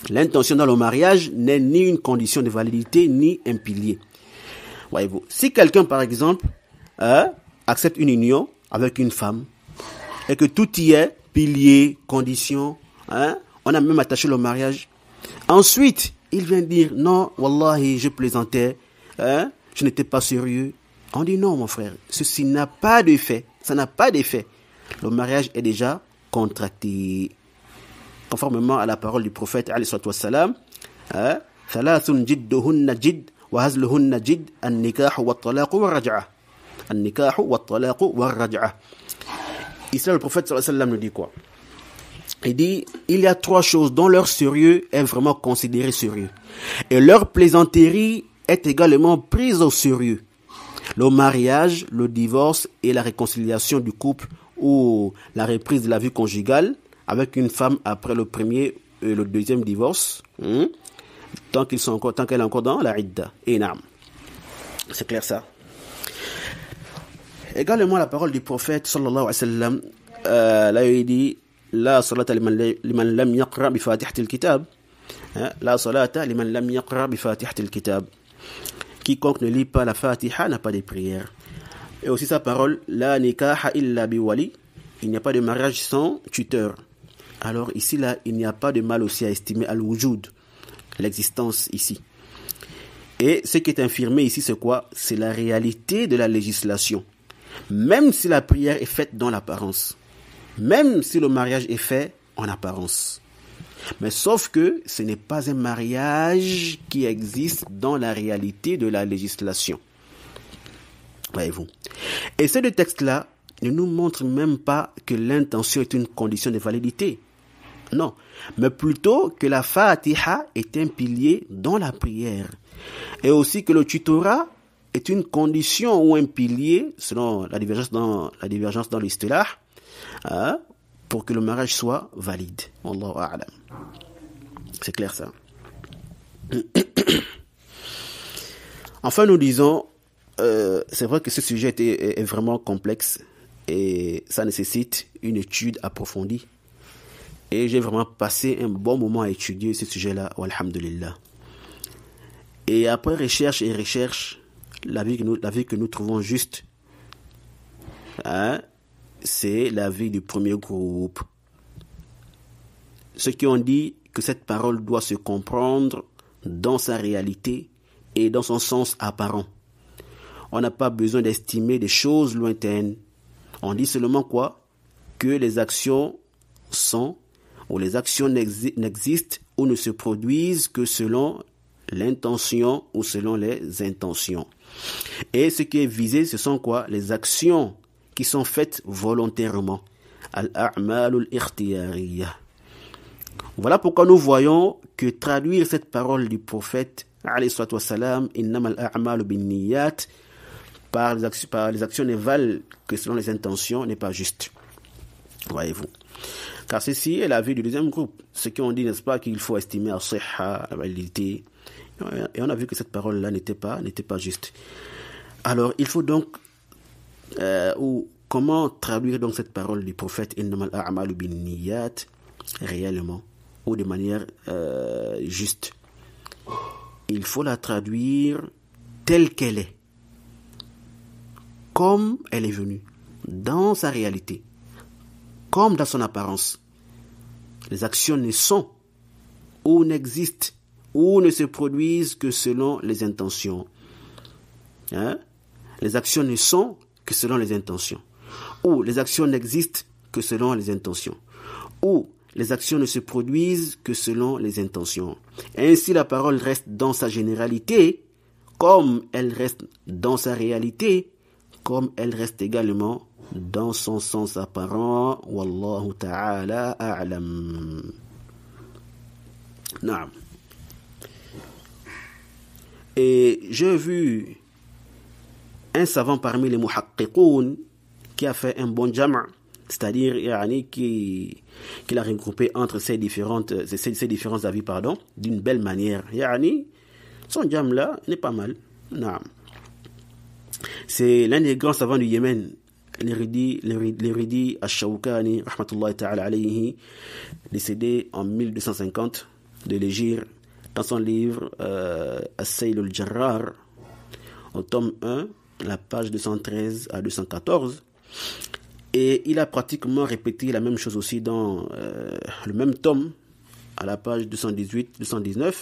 L'intention dans le mariage n'est ni une condition de validité, ni un pilier. Voyez-vous, si quelqu'un, par exemple, accepte une union avec une femme, et que tout y est, pilier, condition, on a même attaché le mariage. Ensuite, il vient dire, non, wallahi, je plaisantais, je n'étais pas sérieux. On dit non, mon frère, ceci n'a pas d'effet, ça n'a pas d'effet. Le mariage est déjà contracté. Conformément à la parole du prophète alayhi salatu wassalam, thalathun jidduhunna jidd wa hazluhunna jidd an-nikahu wat-talaqu war-raj'a. An-nikahu wat-talaqu war-raj'a. Ici le prophète sallallahu alayhi wa sallam nous dit quoi? Il dit, il y a trois choses dont leur sérieux est vraiment considéré sérieux. Et leur plaisanterie est également prise au sérieux. Le mariage, le divorce et la réconciliation du couple ou la reprise de la vie conjugale avec une femme après le premier et le deuxième divorce, tant qu'elle est encore dans la idda. Et naam. C'est clair ça? Également, la parole du prophète, sallallahu alayhi wa sallam, là, il dit, la salata liman lam yaqra bi fatihatil kitab. La salata liman lam yaqra bi fatihatil kitab. Quiconque ne lit pas la fatiha n'a pas de prière. Et aussi sa parole, la nikaha illa bi wali. Il n'y a pas de mariage sans tuteur. Alors ici, là, il n'y a pas de mal aussi à estimer al-wujud, l'existence ici. Et ce qui est infirmé ici, c'est quoi? C'est la réalité de la législation. Même si la prière est faite dans l'apparence. Même si le mariage est fait en apparence. Mais sauf que ce n'est pas un mariage qui existe dans la réalité de la législation. Voyez-vous. Et ces deux textes-là ne nous montrent même pas que l'intention est une condition de validité. Non. Mais plutôt que la Fatiha est un pilier dans la prière. Et aussi que le tutorat est une condition ou un pilier, selon la divergence dans l'istilah, pour que le mariage soit valide. Wallahu a'lam. C'est clair ça. Enfin, nous disons, c'est vrai que ce sujet est vraiment complexe et ça nécessite une étude approfondie. Et j'ai vraiment passé un bon moment à étudier ce sujet-là, walhamdulillah. Et après recherche, l'avis que nous trouvons juste, c'est l'avis du premier groupe. Ceux qui ont dit que cette parole doit se comprendre dans sa réalité et dans son sens apparent. On n'a pas besoin d'estimer des choses lointaines. On dit seulement quoi? Que les actions sont, ou les actions n'existent ou ne se produisent que selon l'intention ou selon les intentions. Et ce qui est visé, ce sont quoi? Les actions qui sont faites volontairement. Al-a'malul ikhtiyariyah. Voilà pourquoi nous voyons que traduire cette parole du prophète, alayhi salatu wassalam, innamal a'malu binniyat, par les actions ne valent que selon les intentions, n'est pas juste. Voyez-vous. Car ceci est l'avis du deuxième groupe. Ceux qui ont dit, n'est-ce pas, qu'il faut estimer la validité. Et on a vu que cette parole-là n'était pas juste. Alors, il faut donc, comment traduire donc cette parole du prophète, innamal a'malu binniyat, réellement, ou de manière juste. Il faut la traduire telle qu'elle est, comme elle est venue, dans sa réalité, comme dans son apparence. Les actions ne sont, ou n'existent, ou ne se produisent que selon les intentions. Les actions ne sont que selon les intentions. Ou les actions n'existent que selon les intentions. Ou les actions ne se produisent que selon les intentions. Ainsi, la parole reste dans sa généralité, comme elle reste dans sa réalité, comme elle reste également dans son sens apparent. Wallahu ta'ala a'lam. Naam. Et j'ai vu un savant parmi les muhaqqiqoun qui a fait un bon jama', c'est-à-dire qu'il a regroupé entre ces différents avis, d'une belle manière. Son jam là n'est pas mal. Naam. C'est l'un des grands savants du Yémen, l'érudit Ash-Shawkani, rahmatullahi ta'ala alayhi, décédé en 1250 de l'Égypte, dans son livre As-Sayl al-Jarrar, au tome 1, la page 213 à 214. Et il a pratiquement répété la même chose aussi dans le même tome, à la page 218-219.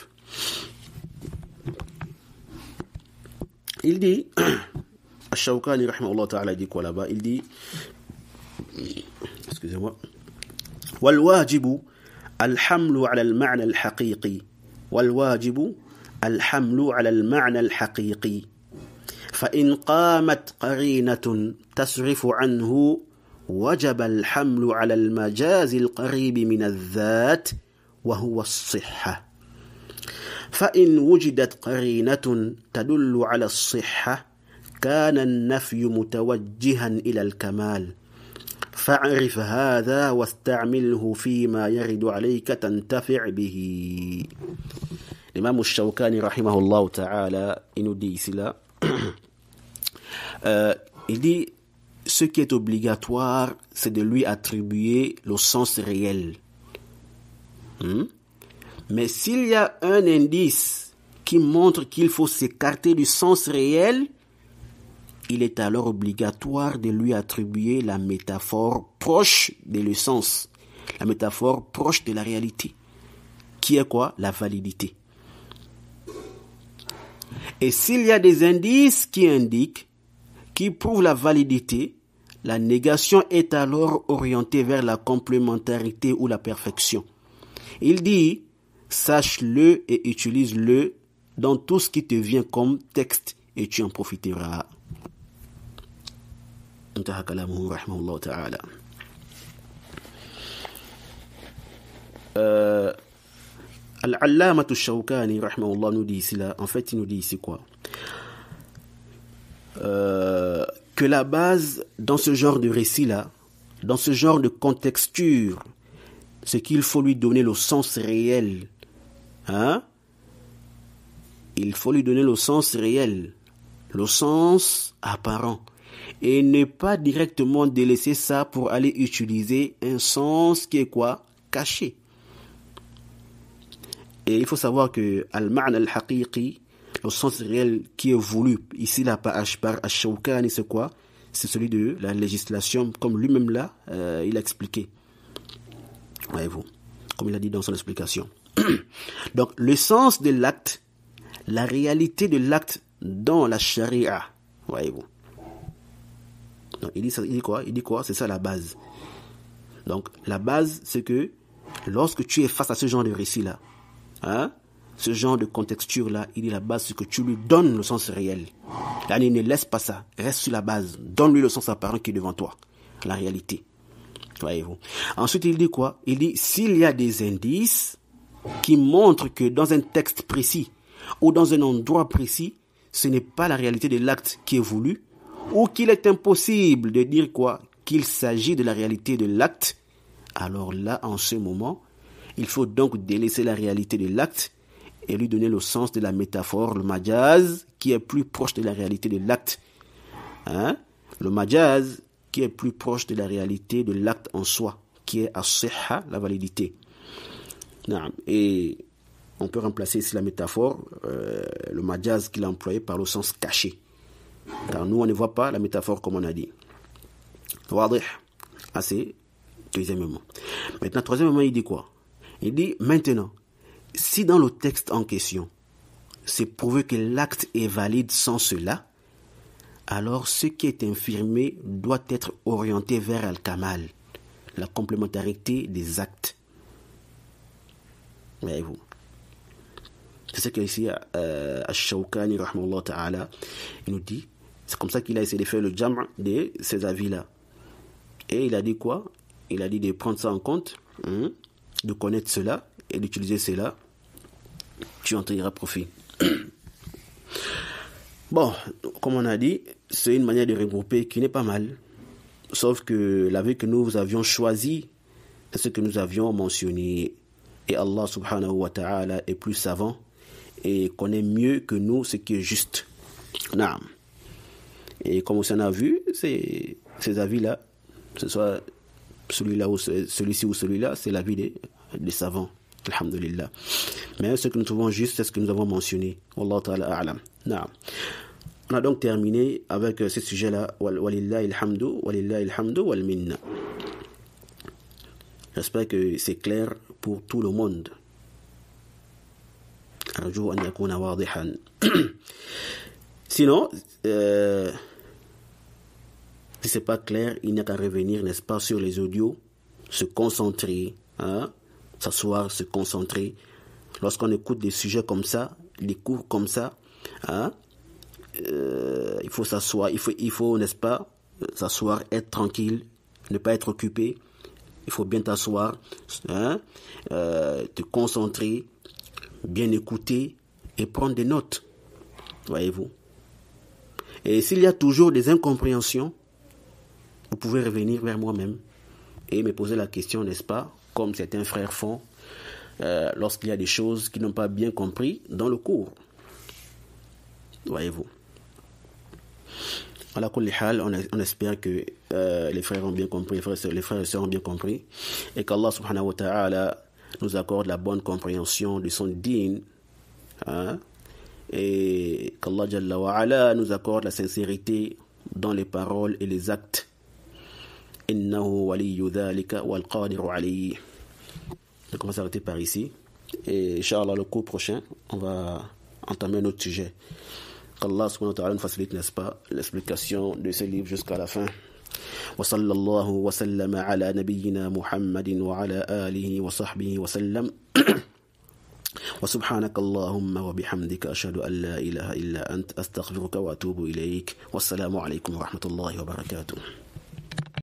Il dit, Ash-Shawkani, rahimahullah ta'ala, dit quoi là-bas? Il dit, excusez-moi, وَالْوَاجِبُ الْحَمْلُ عَلَى الْمَعْنَى الْحَقِيقِي وَالْوَاجِبُ الْحَمْلُ عَلَى الْمَعْنَى الْحَقِيقِي فإن قامت قرينة تصرف عنه وجب الحمل على المجاز القريب من الذات وهو الصحة فإن وجدت قرينة تدل على الصحة كان النفي متوجها إلى الكمال فاعرف هذا واستعمله فيما يرد عليك تنتفع به. L'imam Ash-Shawkani rahimahullah ta'ala, il nous dit ici là, il dit ce qui est obligatoire, c'est de lui attribuer le sens réel. Mais s'il y a un indice qui montre qu'il faut s'écarter du sens réel, il est alors obligatoire de lui attribuer la métaphore proche de l'essence, la métaphore proche de la réalité, qui est quoi? La validité. Et s'il y a des indices qui indiquent, qui prouvent la validité, la négation est alors orientée vers la complémentarité ou la perfection. Il dit, sache-le et utilise-le dans tout ce qui te vient comme texte et tu en profiteras. Al-Allamah al-Shawkani rahimahullah nous dit ici là, en fait il nous dit ici quoi? Que la base dans ce genre de récit là, dans ce genre de contexture, c'est qu'il faut lui donner le sens réel. Il faut lui donner le sens réel, le sens apparent, et ne pas directement délaisser ça pour aller utiliser un sens qui est quoi? Caché. Et il faut savoir que al-ma'na al-haqiqi, le sens réel qui est voulu ici là par Ash-Shawkani, c'est quoi? C'est celui de la législation, comme lui-même là, il a expliqué. Voyez-vous, comme il a dit dans son explication. Donc, le sens de l'acte, la réalité de l'acte dans la charia, voyez-vous. Donc, il dit quoi? Il dit quoi? C'est ça la base. Donc, la base, c'est que lorsque tu es face à ce genre de récit-là, ce genre de contexture-là, il dit la base, c'est que tu lui donnes le sens réel. Là, il ne laisse pas ça. Reste sur la base. Donne-lui le sens apparent qui est devant toi. La réalité. Voyez-vous. Ensuite, il dit quoi? Il dit, s'il y a des indices qui montrent que dans un texte précis ou dans un endroit précis, ce n'est pas la réalité de l'acte qui est voulu, ou qu'il est impossible de dire quoi? Qu'il s'agit de la réalité de l'acte, alors là, en ce moment, il faut donc délaisser la réalité de l'acte et lui donner le sens de la métaphore, le majaz, qui est plus proche de la réalité de l'acte. Le majaz, qui est plus proche de la réalité de l'acte en soi, qui est as-sihha, la validité. Et on peut remplacer ici la métaphore, le majaz qu'il a employé par le sens caché. Car nous, on ne voit pas la métaphore comme on a dit. Wadih. C'est deuxièmement. Maintenant, troisièmement, il dit quoi? Il dit, maintenant, si dans le texte en question, c'est prouvé que l'acte est valide sans cela, alors ce qui est infirmé doit être orienté vers al-kamal, la complémentarité des actes. Voyez-vous. C'est ce qu'ici, Ash-Shawkani, rahmahullah ta'ala, il nous dit, c'est comme ça qu'il a essayé de faire le jam' de ces avis-là. Et il a dit quoi? Il a dit de prendre ça en compte, de connaître cela et d'utiliser cela, tu en tireras profit. Bon, comme on a dit, c'est une manière de regrouper qui n'est pas mal. Sauf que l'avis que nous avions choisi, c'est ce que nous avions mentionné. Et Allah subhanahu wa ta'ala est plus savant et connaît mieux que nous ce qui est juste. Naam. Et comme on a vu, ces avis-là, que ce soit celui-là ou celui-ci ou celui-là, c'est l'avis des savants. Alhamdulillah. Mais ce que nous trouvons juste, c'est ce que nous avons mentionné. Wallahu ta'ala a'lam. Naam. On a donc terminé avec ce sujet-là. Walillahi alhamdu wal minna. J'espère que c'est clair pour tout le monde. Arju an yakuna wadihan. Sinon, si c'est pas clair, il n'y a qu'à revenir, n'est-ce pas, sur les audios, se concentrer, s'asseoir, se concentrer. Lorsqu'on écoute des sujets comme ça, des cours comme ça, il faut s'asseoir, il faut, n'est-ce pas, s'asseoir, être tranquille, ne pas être occupé. Il faut bien t'asseoir, te concentrer, bien écouter et prendre des notes. Voyez-vous. Et s'il y a toujours des incompréhensions, vous pouvez revenir vers moi-même et me poser la question, n'est-ce pas, comme certains frères font, lorsqu'il y a des choses qu'ils n'ont pas bien compris dans le cours. Voyez-vous. À la kulli hal, on espère que les frères ont bien compris, les frères et sœurs ont bien compris, et qu'Allah subhanahu wa ta'ala nous accorde la bonne compréhension de son dîn, hein, et qu'Allah Jalla wa Ala nous accorde la sincérité dans les paroles et les actes. Innahu waliyyu dhalika wal qadiru alayhi. Donc on va s'arrêter par ici, et Inch'Allah le cours prochain on va entamer un autre sujet. Qu'Allah subhanahu wa ta'ala nous facilite, n'est-ce pas, l'explication de ce livre jusqu'à la fin. Wa sallallahu wa sallama ala nabiyyina Muhammadin wa ala alihi wa sahbihi wa sallam. Wa subhanaka Allahumma wa bihamdika ashhadu an la ilaha illa ant astaghfiruka wa atubu ilayk. Wassalamu alaykum wa rahmatullahi wa barakatuh.